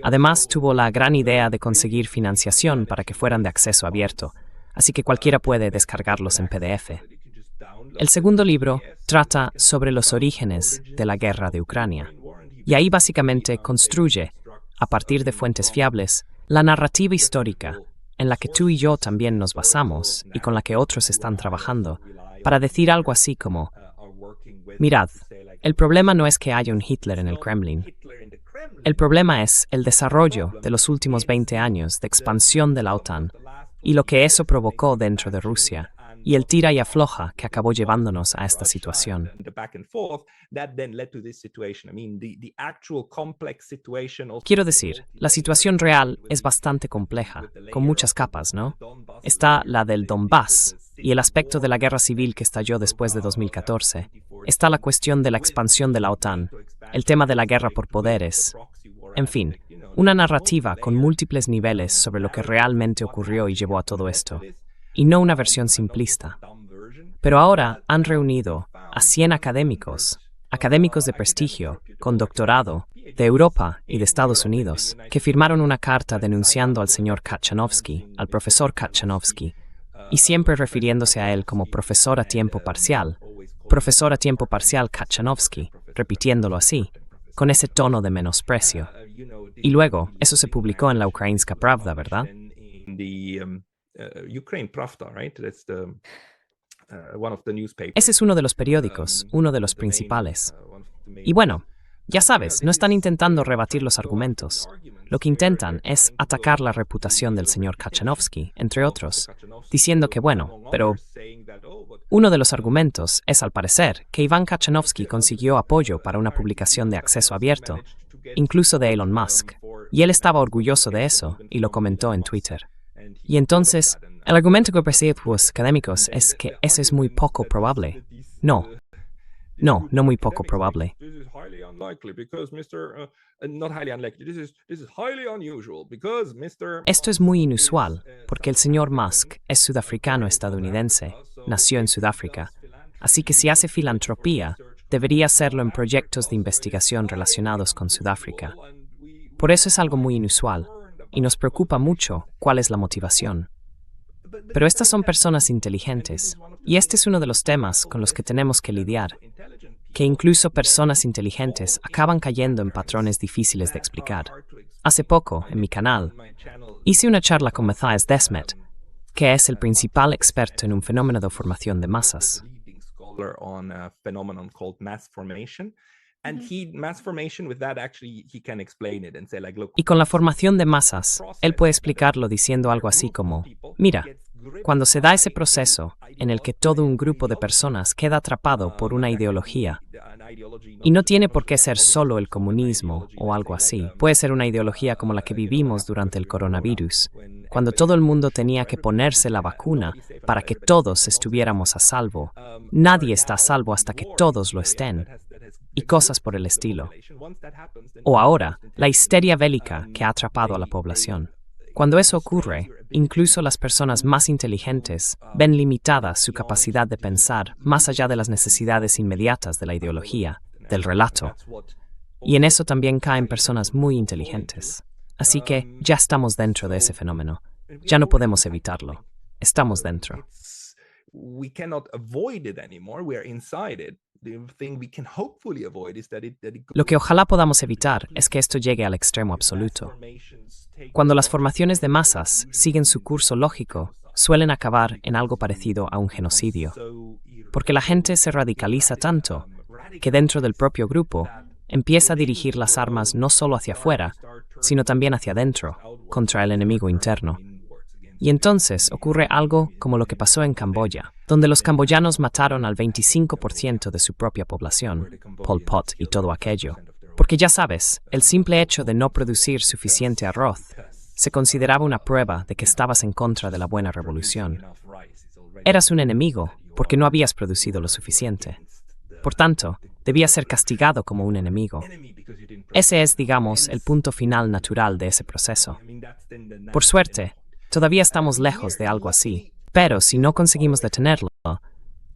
Además, tuvo la gran idea de conseguir financiación para que fueran de acceso abierto, así que cualquiera puede descargarlos en PDF. El segundo libro trata sobre los orígenes de la guerra de Ucrania, y ahí básicamente construye, a partir de fuentes fiables, la narrativa histórica en la que tú y yo también nos basamos y con la que otros están trabajando, para decir algo así como: mirad, el problema no es que haya un Hitler en el Kremlin. El problema es el desarrollo de los últimos 20 años de expansión de la OTAN y lo que eso provocó dentro de Rusia, y el tira y afloja que acabó llevándonos a esta situación. Quiero decir, la situación real es bastante compleja, con muchas capas, ¿no? Está la del Donbass y el aspecto de la guerra civil que estalló después de 2014. Está la cuestión de la expansión de la OTAN, el tema de la guerra por poderes. En fin, una narrativa con múltiples niveles sobre lo que realmente ocurrió y llevó a todo esto, y no una versión simplista. Pero ahora han reunido a 100 académicos de prestigio, con doctorado, de Europa y de Estados Unidos, que firmaron una carta denunciando al señor Kachanovsky, al profesor Kachanovsky, y siempre refiriéndose a él como profesor a tiempo parcial Kachanovsky, repitiéndolo así, con ese tono de menosprecio. Y luego, eso se publicó en la Ukrainska Pravda, ¿verdad? Ese es uno de los periódicos, uno de los principales. Y bueno, ya sabes, no están intentando rebatir los argumentos. Lo que intentan es atacar la reputación del señor Kachanovsky, entre otros, diciendo que bueno, pero uno de los argumentos es, al parecer, que Iván Kachanovsky consiguió apoyo para una publicación de acceso abierto, incluso de Elon Musk, y él estaba orgulloso de eso y lo comentó en Twitter. Y entonces, el argumento que persiguen los académicos es que eso es muy poco probable. No muy poco probable. Esto es muy inusual, porque el señor Musk es sudafricano-estadounidense, nació en Sudáfrica, así que si hace filantropía, debería hacerlo en proyectos de investigación relacionados con Sudáfrica. Por eso es algo muy inusual, y nos preocupa mucho cuál es la motivación. Pero estas son personas inteligentes, y este es uno de los temas con los que tenemos que lidiar, que incluso personas inteligentes acaban cayendo en patrones difíciles de explicar. Hace poco, en mi canal, hice una charla con Matthias Desmet, que es el principal experto en un fenómeno de formación de masas. Y con la formación de masas, él puede explicarlo diciendo algo así como: mira, Cuando se da ese proceso en el que todo un grupo de personas queda atrapado por una ideología, y no tiene por qué ser solo el comunismo o algo así, puede ser una ideología como la que vivimos durante el coronavirus, cuando todo el mundo tenía que ponerse la vacuna para que todos estuviéramos a salvo. Nadie está a salvo hasta que todos lo estén, y cosas por el estilo. O ahora, la histeria bélica que ha atrapado a la población. Cuando eso ocurre, incluso las personas más inteligentes ven limitada su capacidad de pensar más allá de las necesidades inmediatas de la ideología, del relato. Y en eso también caen personas muy inteligentes. Así que ya estamos dentro de ese fenómeno. Ya no podemos evitarlo. Estamos dentro. We cannot avoid it anymore. We are inside it. The thing we can hopefully avoid is that it Lo que ojalá podamos evitar es que esto llegue al extremo absoluto. Cuando las formaciones de masas siguen su curso lógico, suelen acabar en algo parecido a un genocidio, porque la gente se radicaliza tanto que dentro del propio grupo empieza a dirigir las armas no solo hacia afuera, sino también hacia adentro, contra el enemigo interno. Y entonces ocurre algo como lo que pasó en Camboya, donde los camboyanos mataron al 25% de su propia población, Pol Pot y todo aquello. Porque ya sabes, el simple hecho de no producir suficiente arroz se consideraba una prueba de que estabas en contra de la buena revolución. Eras un enemigo porque no habías producido lo suficiente. Por tanto, debías ser castigado como un enemigo. Ese es, digamos, el punto final natural de ese proceso. Por suerte, todavía estamos lejos de algo así, pero si no conseguimos detenerlo,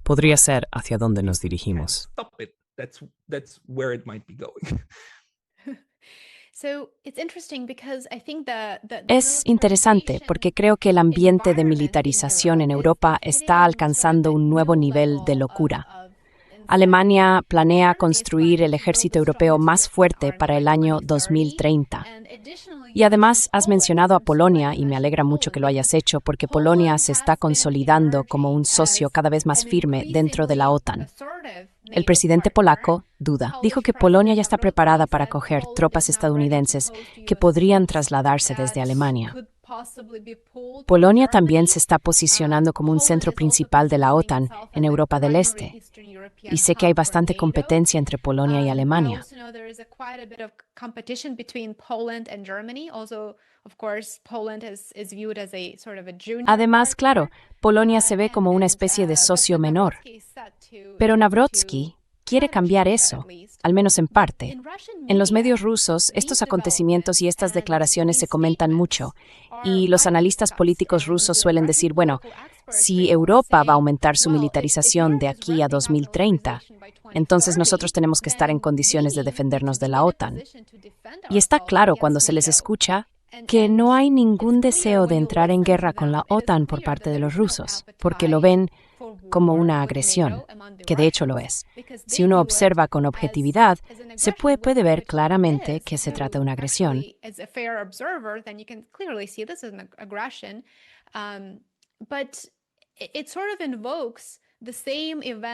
podría ser hacia donde nos dirigimos. That's where it might be going. Es interesante porque creo que el ambiente de militarización en Europa está alcanzando un nuevo nivel de locura. Alemania planea construir el ejército europeo más fuerte para el año 2030. Y además has mencionado a Polonia, y me alegra mucho que lo hayas hecho, porque Polonia se está consolidando como un socio cada vez más firme dentro de la OTAN. El presidente polaco, Duda, dijo que Polonia ya está preparada para acoger tropas estadounidenses que podrían trasladarse desde Alemania. Polonia también se está posicionando como un centro principal de la OTAN en Europa del Este. Y sé que hay bastante competencia entre Polonia y Alemania. Además, claro, Polonia se ve como una especie de socio menor. Pero Nawrocki quiere cambiar eso, al menos en parte. En los medios rusos, estos acontecimientos y estas declaraciones se comentan mucho, y los analistas políticos rusos suelen decir, bueno, si Europa va a aumentar su militarización de aquí a 2030, entonces nosotros tenemos que estar en condiciones de defendernos de la OTAN. Y está claro cuando se les escucha que no hay ningún deseo de entrar en guerra con la OTAN por parte de los rusos, porque lo ven como una agresión, que de hecho lo es. Si uno observa con objetividad, se puede ver claramente que se trata de una agresión.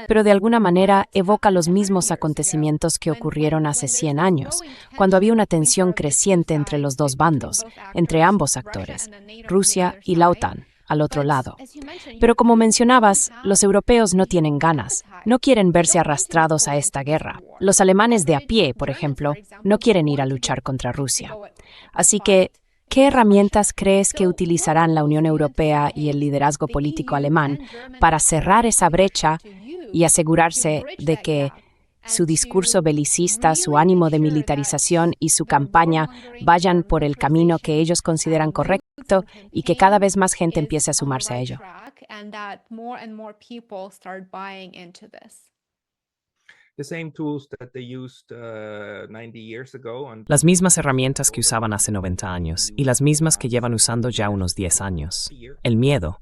Pero de alguna manera evoca los mismos acontecimientos que ocurrieron hace 100 años, cuando había una tensión creciente entre los dos bandos, entre ambos actores, Rusia y la OTAN, al otro lado. Pero como mencionabas, los europeos no tienen ganas, no quieren verse arrastrados a esta guerra. Los alemanes de a pie, por ejemplo, no quieren ir a luchar contra Rusia. Así que, ¿qué herramientas crees que utilizarán la Unión Europea y el liderazgo político alemán para cerrar esa brecha y asegurarse de que su discurso belicista, su ánimo de militarización y su campaña vayan por el camino que ellos consideran correcto y que cada vez más gente empiece a sumarse a ello? Las mismas herramientas que usaban hace 90 años y las mismas que llevan usando ya unos 10 años. El miedo.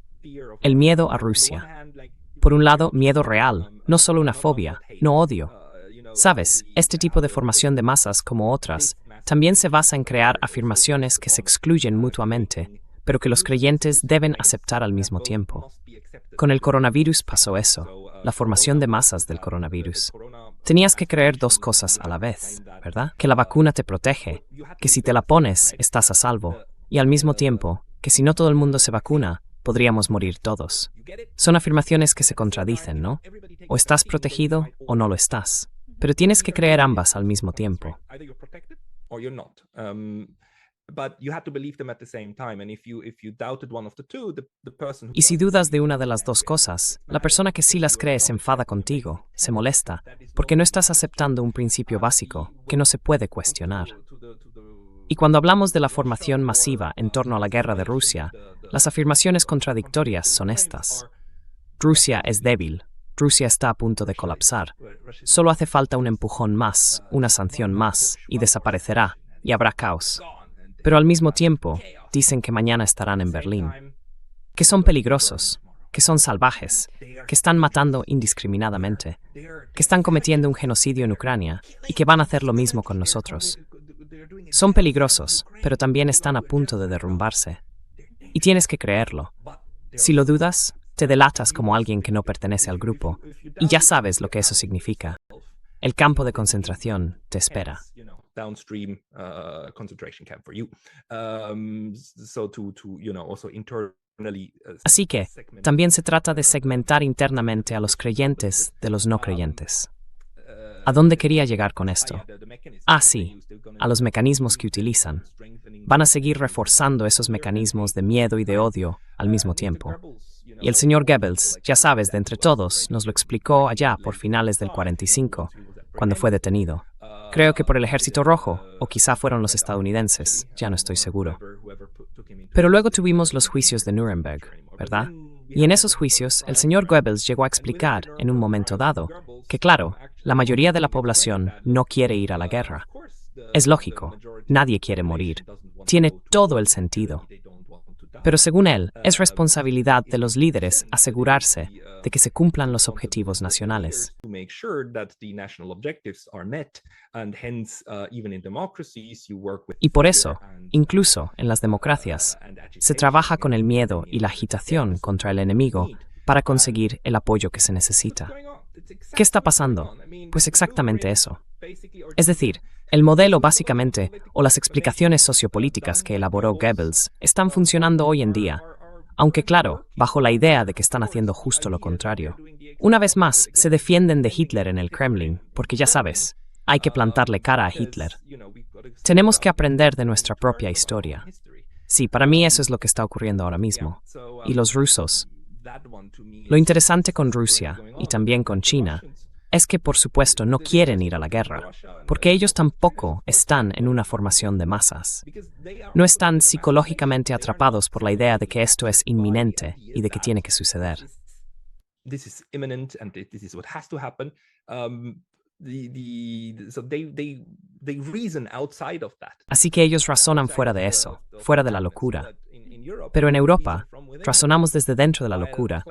El miedo a Rusia. Por un lado, miedo real, no solo una fobia, no odio. Sabes, este tipo de formación de masas, como otras, también se basa en crear afirmaciones que se excluyen mutuamente, pero que los creyentes deben aceptar al mismo tiempo. Con el coronavirus pasó eso, la formación de masas del coronavirus. Tenías que creer dos cosas a la vez, ¿verdad? Que la vacuna te protege, que si te la pones estás a salvo, y al mismo tiempo, que si no todo el mundo se vacuna, podríamos morir todos. Son afirmaciones que se contradicen, ¿no? O estás protegido o no lo estás. Pero tienes que creer ambas al mismo tiempo. Y si dudas de una de las dos cosas, la persona que sí las cree se enfada contigo, se molesta, porque no estás aceptando un principio básico que no se puede cuestionar. Y cuando hablamos de la formación masiva en torno a la guerra de Rusia, las afirmaciones contradictorias son estas. Rusia es débil. Rusia está a punto de colapsar. Solo hace falta un empujón más, una sanción más, y desaparecerá, y habrá caos. Pero al mismo tiempo, dicen que mañana estarán en Berlín. Que son peligrosos, que son salvajes, que están matando indiscriminadamente, que están cometiendo un genocidio en Ucrania y que van a hacer lo mismo con nosotros. Son peligrosos, pero también están a punto de derrumbarse. Y tienes que creerlo. Si lo dudas, te delatas como alguien que no pertenece al grupo, y ya sabes lo que eso significa. El campo de concentración te espera. Así que, también se trata de segmentar internamente a los creyentes de los no creyentes. ¿A dónde quería llegar con esto? Sí, a los mecanismos que utilizan. Van a seguir reforzando esos mecanismos de miedo y de odio al mismo tiempo. Y el señor Goebbels, ya sabes, de entre todos, nos lo explicó allá por finales del 45, cuando fue detenido. Creo que por el Ejército Rojo, o quizá fueron los estadounidenses, ya no estoy seguro. Pero luego tuvimos los juicios de Nuremberg, ¿verdad? Y en esos juicios, el señor Goebbels llegó a explicar, en un momento dado, que claro, la mayoría de la población no quiere ir a la guerra. Es lógico, nadie quiere morir. Tiene todo el sentido. Pero según él, es responsabilidad de los líderes asegurarse de que se cumplan los objetivos nacionales. Y por eso, incluso en las democracias, se trabaja con el miedo y la agitación contra el enemigo para conseguir el apoyo que se necesita. ¿Qué está pasando? Pues exactamente eso. Es decir, el modelo básicamente, o las explicaciones sociopolíticas que elaboró Goebbels, están funcionando hoy en día, aunque claro, bajo la idea de que están haciendo justo lo contrario. Una vez más, se defienden de Hitler en el Kremlin, porque ya sabes, hay que plantarle cara a Hitler. Tenemos que aprender de nuestra propia historia. Sí, para mí eso es lo que está ocurriendo ahora mismo. Y los rusos. Lo interesante con Rusia, y también con China, es que por supuesto no quieren ir a la guerra, porque ellos tampoco están en una formación de masas. No están psicológicamente atrapados por la idea de que esto es inminente y de que tiene que suceder. Así que ellos razonan fuera de eso, fuera de la locura. Pero en Europa, razonamos desde dentro de la locura,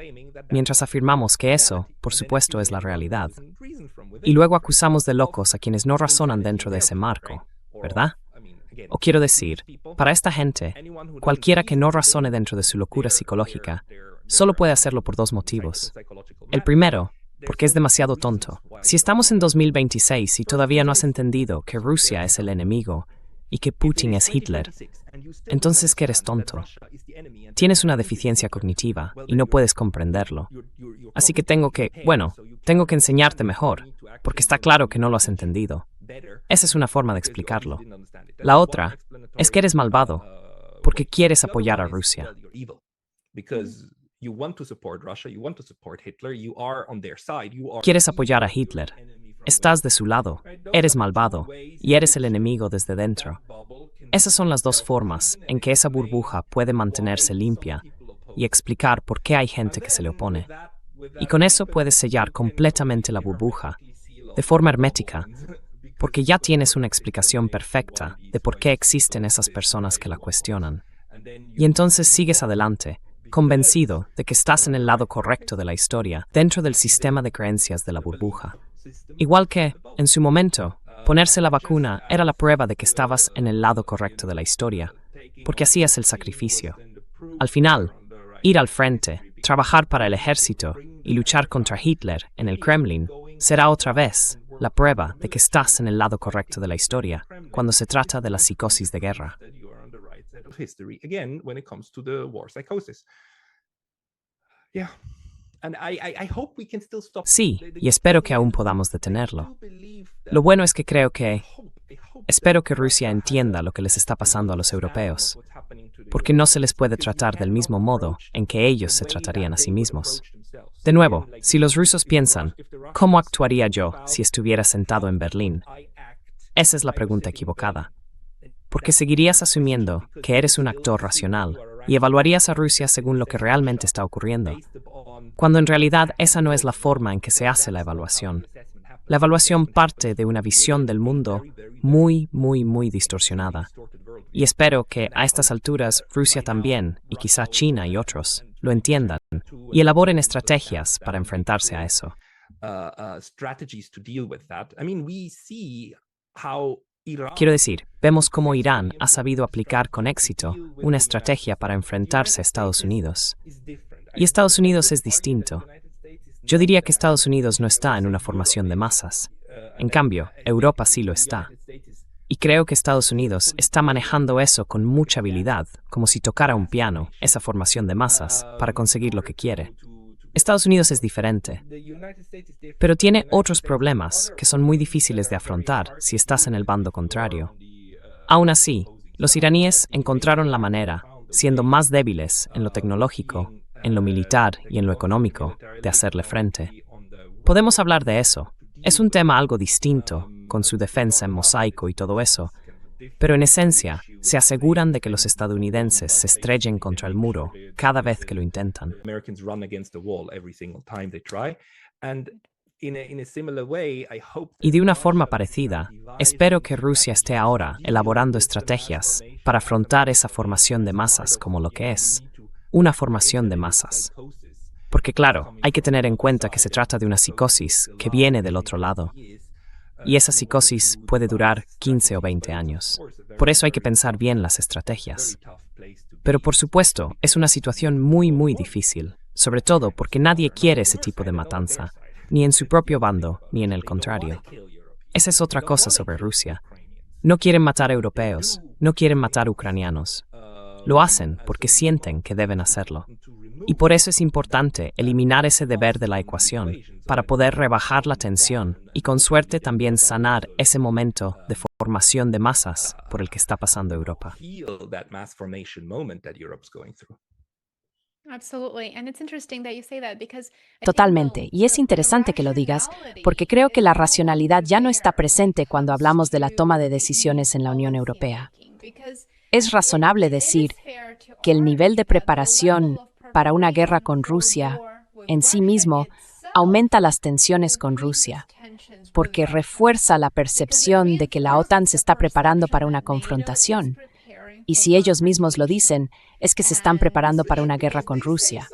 mientras afirmamos que eso, por supuesto, es la realidad. Y luego acusamos de locos a quienes no razonan dentro de ese marco, ¿verdad? O quiero decir, para esta gente, cualquiera que no razone dentro de su locura psicológica, solo puede hacerlo por dos motivos. El primero, porque es demasiado tonto. Si estamos en 2026 y todavía no has entendido que Rusia es el enemigo y que Putin es Hitler, entonces que eres tonto. Tienes una deficiencia cognitiva y no puedes comprenderlo. Así que tengo que enseñarte mejor, porque está claro que no lo has entendido. Esa es una forma de explicarlo. La otra es que eres malvado, porque quieres apoyar a Rusia. Quieres apoyar a Hitler. Estás de su lado, eres malvado y eres el enemigo desde dentro. Esas son las dos formas en que esa burbuja puede mantenerse limpia y explicar por qué hay gente que se le opone. Y con eso puedes sellar completamente la burbuja, de forma hermética, porque ya tienes una explicación perfecta de por qué existen esas personas que la cuestionan. Y entonces sigues adelante, convencido de que estás en el lado correcto de la historia, dentro del sistema de creencias de la burbuja. Igual que, en su momento, ponerse la vacuna era la prueba de que estabas en el lado correcto de la historia, porque hacías el sacrificio. Al final, ir al frente, trabajar para el ejército y luchar contra Hitler en el Kremlin será otra vez la prueba de que estás en el lado correcto de la historia cuando se trata de la psicosis de guerra. Yeah. And I hope we can still stop. Sí, y espero que aún podamos detenerlo. Lo bueno es que espero que Rusia entienda lo que les está pasando a los europeos, porque no se les puede tratar del mismo modo en que ellos se tratarían a sí mismos. De nuevo, si los rusos piensan, ¿cómo actuaría yo si estuviera sentado en Berlín? Esa es la pregunta equivocada. Porque seguirías asumiendo que eres un actor racional y evaluarías a Rusia según lo que realmente está ocurriendo, cuando en realidad esa no es la forma en que se hace la evaluación. La evaluación parte de una visión del mundo muy distorsionada. Y espero que a estas alturas Rusia también, y quizá China y otros, lo entiendan y elaboren estrategias para enfrentarse a eso. Quiero decir, vemos cómo Irán ha sabido aplicar con éxito una estrategia para enfrentarse a Estados Unidos. Y Estados Unidos es distinto. Yo diría que Estados Unidos no está en una formación de masas. En cambio, Europa sí lo está. Y creo que Estados Unidos está manejando eso con mucha habilidad, como si tocara un piano, esa formación de masas, para conseguir lo que quiere. Estados Unidos es diferente, pero tiene otros problemas que son muy difíciles de afrontar si estás en el bando contrario. Aún así, los iraníes encontraron la manera, siendo más débiles en lo tecnológico, en lo militar y en lo económico, de hacerle frente. Podemos hablar de eso. Es un tema algo distinto, con su defensa en mosaico y todo eso, pero en esencia se aseguran de que los estadounidenses se estrellen contra el muro cada vez que lo intentan. Y de una forma parecida, espero que Rusia esté ahora elaborando estrategias para afrontar esa formación de masas como lo que es, una formación de masas. Porque claro, hay que tener en cuenta que se trata de una psicosis que viene del otro lado. Y esa psicosis puede durar 15 o 20 años. Por eso hay que pensar bien las estrategias. Pero por supuesto, es una situación muy difícil, sobre todo porque nadie quiere ese tipo de matanza, ni en su propio bando, ni en el contrario. Esa es otra cosa sobre Rusia. No quieren matar europeos, no quieren matar ucranianos. Lo hacen porque sienten que deben hacerlo. Y por eso es importante eliminar ese deber de la ecuación, para poder rebajar la tensión y con suerte también sanar ese momento de formación de masas por el que está pasando Europa. Totalmente, y es interesante que lo digas, porque creo que la racionalidad ya no está presente cuando hablamos de la toma de decisiones en la Unión Europea. Es razonable decir que el nivel de preparación para una guerra con Rusia en sí mismo aumenta las tensiones con Rusia, porque refuerza la percepción de que la OTAN se está preparando para una confrontación. Y si ellos mismos lo dicen, es que se están preparando para una guerra con Rusia.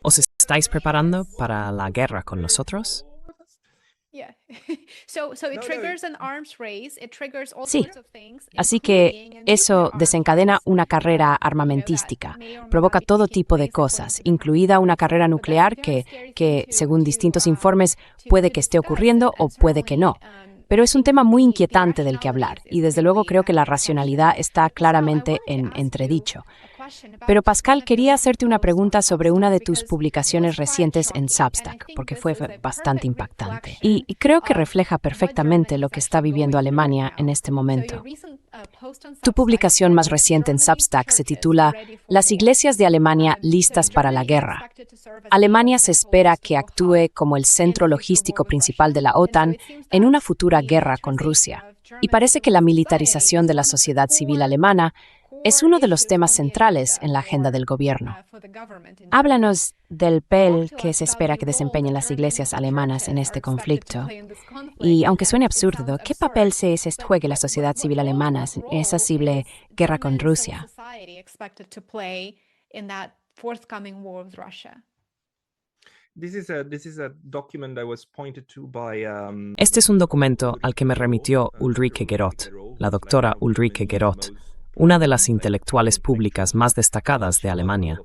¿Os estáis preparando para la guerra con nosotros? Sí, así que eso desencadena una carrera armamentística, provoca todo tipo de cosas, incluida una carrera nuclear que, según distintos informes, puede que esté ocurriendo o puede que no. Pero es un tema muy inquietante del que hablar, y desde luego creo que la racionalidad está claramente en entredicho. Pero Pascal, quería hacerte una pregunta sobre una de tus publicaciones recientes en Substack, porque fue bastante impactante. Y creo que refleja perfectamente lo que está viviendo Alemania en este momento. Tu publicación más reciente en Substack se titula Las iglesias de Alemania listas para la guerra. Alemania se espera que actúe como el centro logístico principal de la OTAN en una futura guerra con Rusia. Y parece que la militarización de la sociedad civil alemana es uno de los temas centrales en la agenda del gobierno. Háblanos del papel que se espera que desempeñen las iglesias alemanas en este conflicto. Y aunque suene absurdo, ¿qué papel se juegue la sociedad civil alemana en esa posible guerra con Rusia? Este es un documento al que me remitió Ulrike Geroth, la doctora Ulrike Geroth, una de las intelectuales públicas más destacadas de Alemania.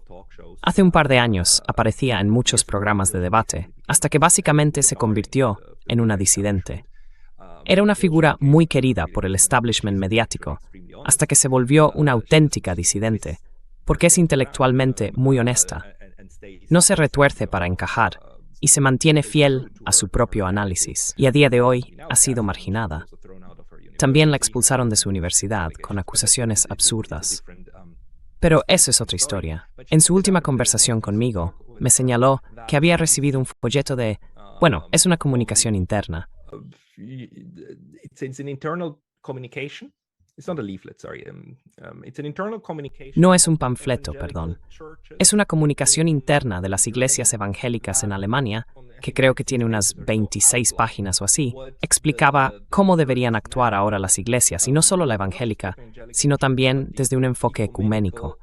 Hace un par de años aparecía en muchos programas de debate, hasta que básicamente se convirtió en una disidente. Era una figura muy querida por el establishment mediático, hasta que se volvió una auténtica disidente, porque es intelectualmente muy honesta. No se retuerce para encajar y se mantiene fiel a su propio análisis, y a día de hoy ha sido marginada. También la expulsaron de su universidad con acusaciones absurdas. Pero eso es otra historia. En su última conversación conmigo, me señaló que había recibido un folleto de... Bueno, es una comunicación interna. No es un panfleto, perdón. Es una comunicación interna de las iglesias evangélicas en Alemania, que creo que tiene unas 26 páginas o así. Explicaba cómo deberían actuar ahora las iglesias, y no solo la evangélica, sino también desde un enfoque ecuménico.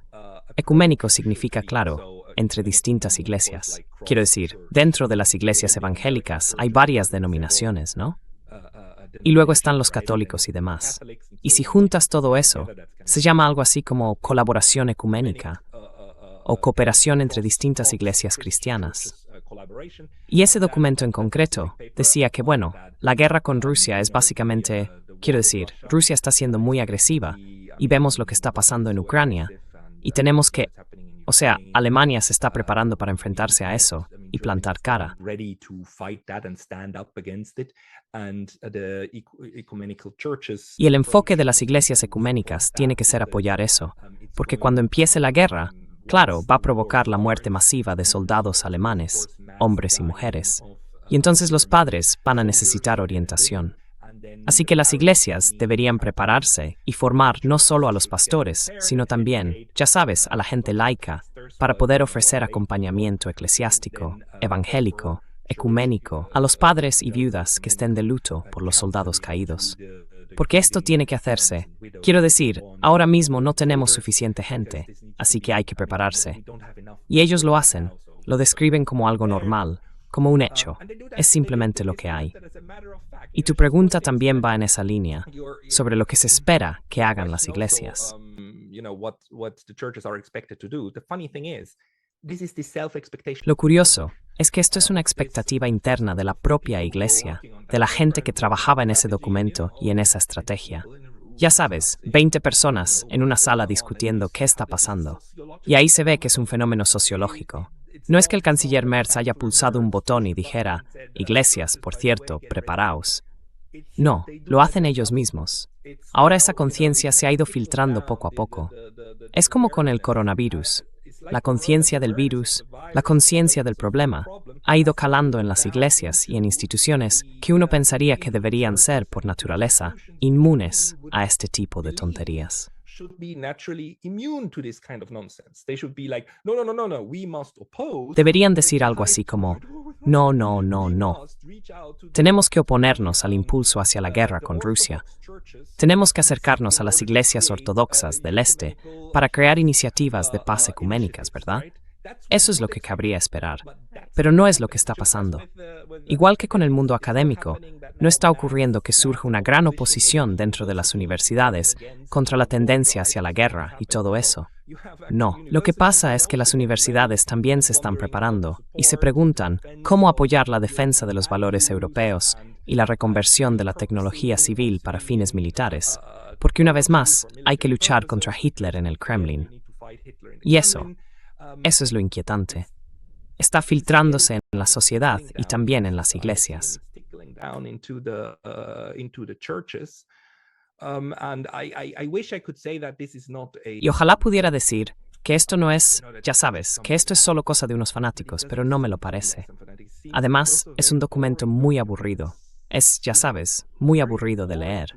Ecuménico significa, claro, entre distintas iglesias. Quiero decir, dentro de las iglesias evangélicas hay varias denominaciones, ¿no? Y luego están los católicos y demás. Y si juntas todo eso, se llama algo así como colaboración ecuménica o cooperación entre distintas iglesias cristianas. Y ese documento en concreto decía que, bueno, la guerra con Rusia es básicamente, quiero decir, Rusia está siendo muy agresiva y vemos lo que está pasando en Ucrania y tenemos que, o sea, Alemania se está preparando para enfrentarse a eso y plantar cara. Y el enfoque de las iglesias ecuménicas tiene que ser apoyar eso, porque cuando empiece la guerra, claro, va a provocar la muerte masiva de soldados alemanes, hombres y mujeres, y entonces los padres van a necesitar orientación. Así que las iglesias deberían prepararse y formar no solo a los pastores, sino también, ya sabes, a la gente laica, para poder ofrecer acompañamiento eclesiástico, evangélico, ecuménico, a los padres y viudas que estén de luto por los soldados caídos. Porque esto tiene que hacerse. Quiero decir, ahora mismo no tenemos suficiente gente, así que hay que prepararse. Y ellos lo hacen, lo describen como algo normal, como un hecho. Es simplemente lo que hay. Y tu pregunta también va en esa línea, sobre lo que se espera que hagan las iglesias. Lo curioso es que esto es una expectativa interna de la propia iglesia, de la gente que trabajaba en ese documento y en esa estrategia. Ya sabes, 20 personas en una sala discutiendo qué está pasando. Y ahí se ve que es un fenómeno sociológico. No es que el canciller Merz haya pulsado un botón y dijera, iglesias, por cierto, preparaos. No, lo hacen ellos mismos. Ahora esa conciencia se ha ido filtrando poco a poco. Es como con el coronavirus. La conciencia del virus, la conciencia del problema, ha ido calando en las iglesias y en instituciones que uno pensaría que deberían ser, por naturaleza, inmunes a este tipo de tonterías. Deberían decir algo así como, no, no, no, no. Tenemos que oponernos al impulso hacia la guerra con Rusia. Tenemos que acercarnos a las iglesias ortodoxas del este para crear iniciativas de paz ecuménicas, ¿verdad? Eso es lo que cabría esperar, pero no es lo que está pasando. Igual que con el mundo académico, no está ocurriendo que surja una gran oposición dentro de las universidades contra la tendencia hacia la guerra y todo eso. No, lo que pasa es que las universidades también se están preparando y se preguntan cómo apoyar la defensa de los valores europeos y la reconversión de la tecnología civil para fines militares, porque una vez más hay que luchar contra Hitler en el Kremlin. Y eso es lo inquietante. Está filtrándose en la sociedad y también en las iglesias. Y ojalá pudiera decir que esto no es, ya sabes, que esto es solo cosa de unos fanáticos, pero no me lo parece. Además, es un documento muy aburrido. Es, ya sabes, muy aburrido de leer.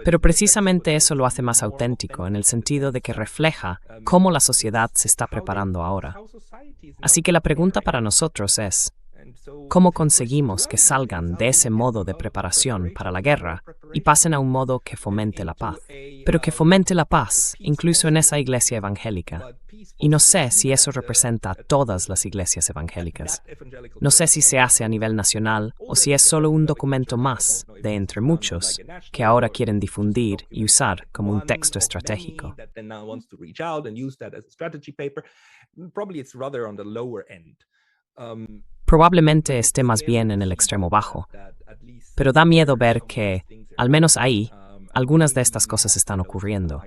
Pero precisamente eso lo hace más auténtico, en el sentido de que refleja cómo la sociedad se está preparando ahora. Así que la pregunta para nosotros es, ¿cómo conseguimos que salgan de ese modo de preparación para la guerra y pasen a un modo que fomente la paz? Pero que fomente la paz, incluso en esa iglesia evangélica. Y no sé si eso representa a todas las iglesias evangélicas. No sé si se hace a nivel nacional o si es solo un documento más de entre muchos que ahora quieren difundir y usar como un texto estratégico. Probablemente esté más bien en el extremo bajo, pero da miedo ver que, al menos ahí, algunas de estas cosas están ocurriendo.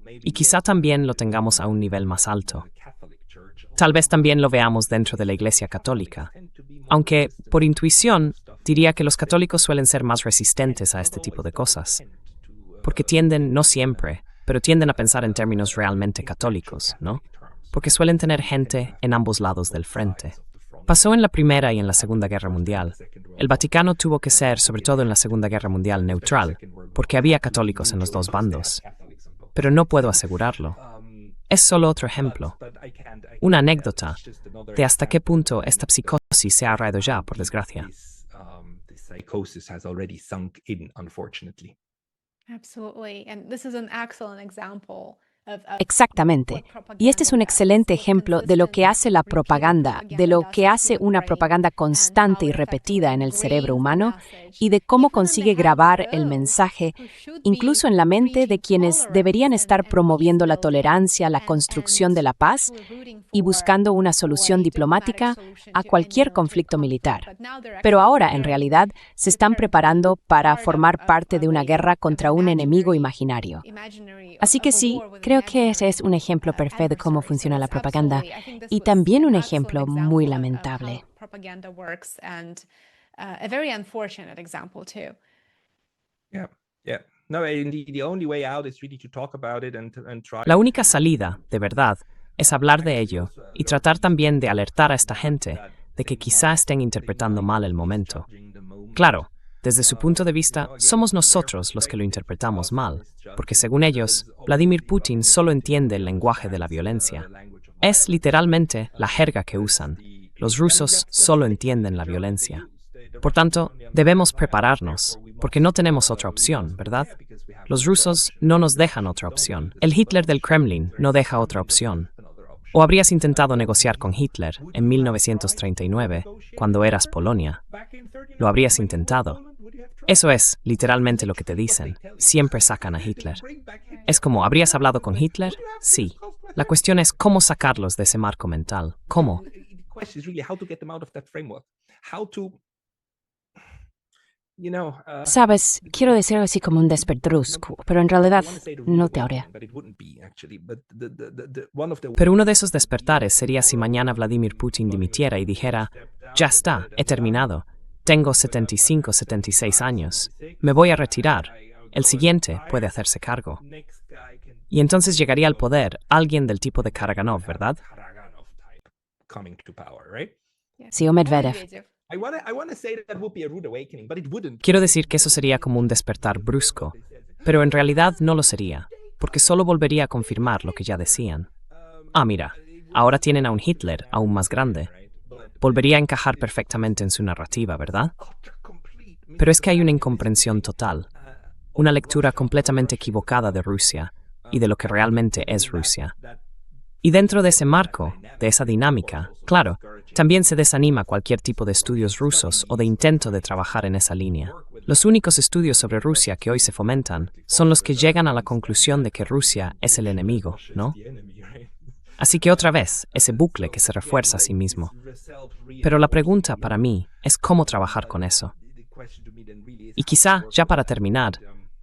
Y quizá también lo tengamos a un nivel más alto. Tal vez también lo veamos dentro de la Iglesia Católica. Aunque, por intuición, diría que los católicos suelen ser más resistentes a este tipo de cosas. Porque tienden, no siempre, pero tienden a pensar en términos realmente católicos, ¿no? Porque suelen tener gente en ambos lados del frente. Pasó en la Primera y en la Segunda Guerra Mundial. El Vaticano tuvo que ser, sobre todo en la Segunda Guerra Mundial, neutral, porque había católicos en los dos bandos. Pero no puedo asegurarlo. Es solo otro ejemplo. Una anécdota de hasta qué punto esta psicosis se ha arraigado ya, por desgracia. Absolutely. And this is an excellent example of Exactamente. Y este es un excelente ejemplo de lo que hace la propaganda, de lo que hace una propaganda constante y repetida en el cerebro humano y de cómo consigue grabar el mensaje, incluso en la mente de quienes deberían estar promoviendo la tolerancia, la construcción de la paz y buscando una solución diplomática a cualquier conflicto militar. Pero ahora, en realidad, se están preparando para formar parte de una guerra contra un enemigo imaginario. Así que sí, creo que ese es un ejemplo perfecto de cómo funciona la propaganda y también un ejemplo muy lamentable. La única salida, de verdad, es hablar de ello y tratar también de alertar a esta gente de que quizá estén interpretando mal el momento. Claro, desde su punto de vista, somos nosotros los que lo interpretamos mal, porque según ellos, Vladimir Putin solo entiende el lenguaje de la violencia. Es literalmente la jerga que usan. Los rusos solo entienden la violencia. Por tanto, debemos prepararnos, porque no tenemos otra opción, ¿verdad? Los rusos no nos dejan otra opción. El Hitler del Kremlin no deja otra opción. ¿O habrías intentado negociar con Hitler en 1939, cuando eras Polonia? ¿Lo habrías intentado? Eso es literalmente lo que te dicen. Siempre sacan a Hitler. Es como, ¿habrías hablado con Hitler? Sí. La cuestión es cómo sacarlos de ese marco mental. ¿Cómo? Sabes, quiero decir así como un despertrusco, pero en realidad no te habría. Pero uno de esos despertares sería si mañana Vladimir Putin dimitiera y dijera, ya está, he terminado. Tengo 75, 76 años. Me voy a retirar. El siguiente puede hacerse cargo. Y entonces llegaría al poder alguien del tipo de Karaganov, ¿verdad? Sí, o Medvedev. Quiero decir que eso sería como un despertar brusco, pero en realidad no lo sería, porque solo volvería a confirmar lo que ya decían. Ah, mira, ahora tienen a un Hitler aún más grande. Volvería a encajar perfectamente en su narrativa, ¿verdad? Pero es que hay una incomprensión total, una lectura completamente equivocada de Rusia y de lo que realmente es Rusia. Y dentro de ese marco, de esa dinámica, claro, también se desanima cualquier tipo de estudios rusos o de intento de trabajar en esa línea. Los únicos estudios sobre Rusia que hoy se fomentan son los que llegan a la conclusión de que Rusia es el enemigo, ¿no? Así que otra vez, ese bucle que se refuerza a sí mismo. Pero la pregunta para mí es cómo trabajar con eso. Y quizá, ya para terminar,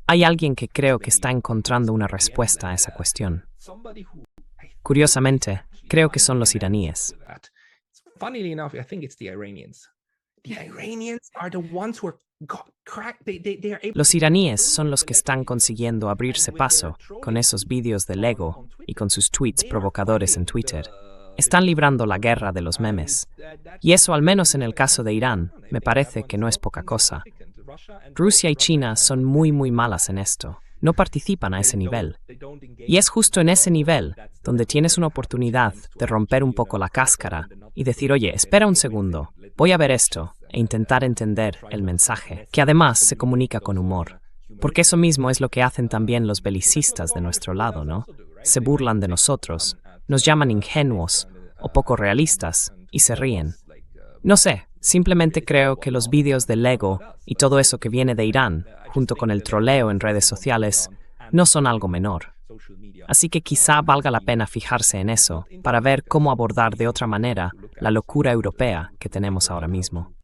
hay alguien que creo que está encontrando una respuesta a esa cuestión. Curiosamente, creo que son los iraníes. Los iraníes son los que están consiguiendo abrirse paso con esos vídeos de Lego y con sus tweets provocadores en Twitter. Están librando la guerra de los memes. Y eso, al menos en el caso de Irán, me parece que no es poca cosa. Rusia y China son muy malas en esto. No participan a ese nivel. Y es justo en ese nivel donde tienes una oportunidad de romper un poco la cáscara y decir, oye, espera un segundo, voy a ver esto e intentar entender el mensaje, que además se comunica con humor. Porque eso mismo es lo que hacen también los belicistas de nuestro lado, ¿no? Se burlan de nosotros, nos llaman ingenuos o poco realistas y se ríen. No sé, simplemente creo que los vídeos de Lego y todo eso que viene de Irán, junto con el troleo en redes sociales, no son algo menor. Así que quizá valga la pena fijarse en eso para ver cómo abordar de otra manera la locura europea que tenemos ahora mismo.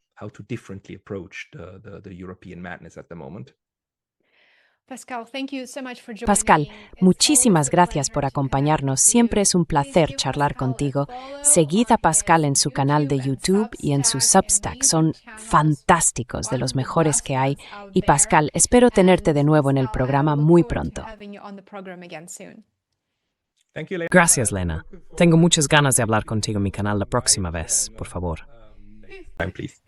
Pascal, muchísimas gracias por acompañarnos. Siempre es un placer charlar contigo. Seguid a Pascal en su canal de YouTube y en su Substack. Son fantásticos, de los mejores que hay. Y Pascal, espero tenerte de nuevo en el programa muy pronto. Thank you, Lena. Gracias, Lena. Tengo muchas ganas de hablar contigo en mi canal la próxima vez, por favor. Time, please.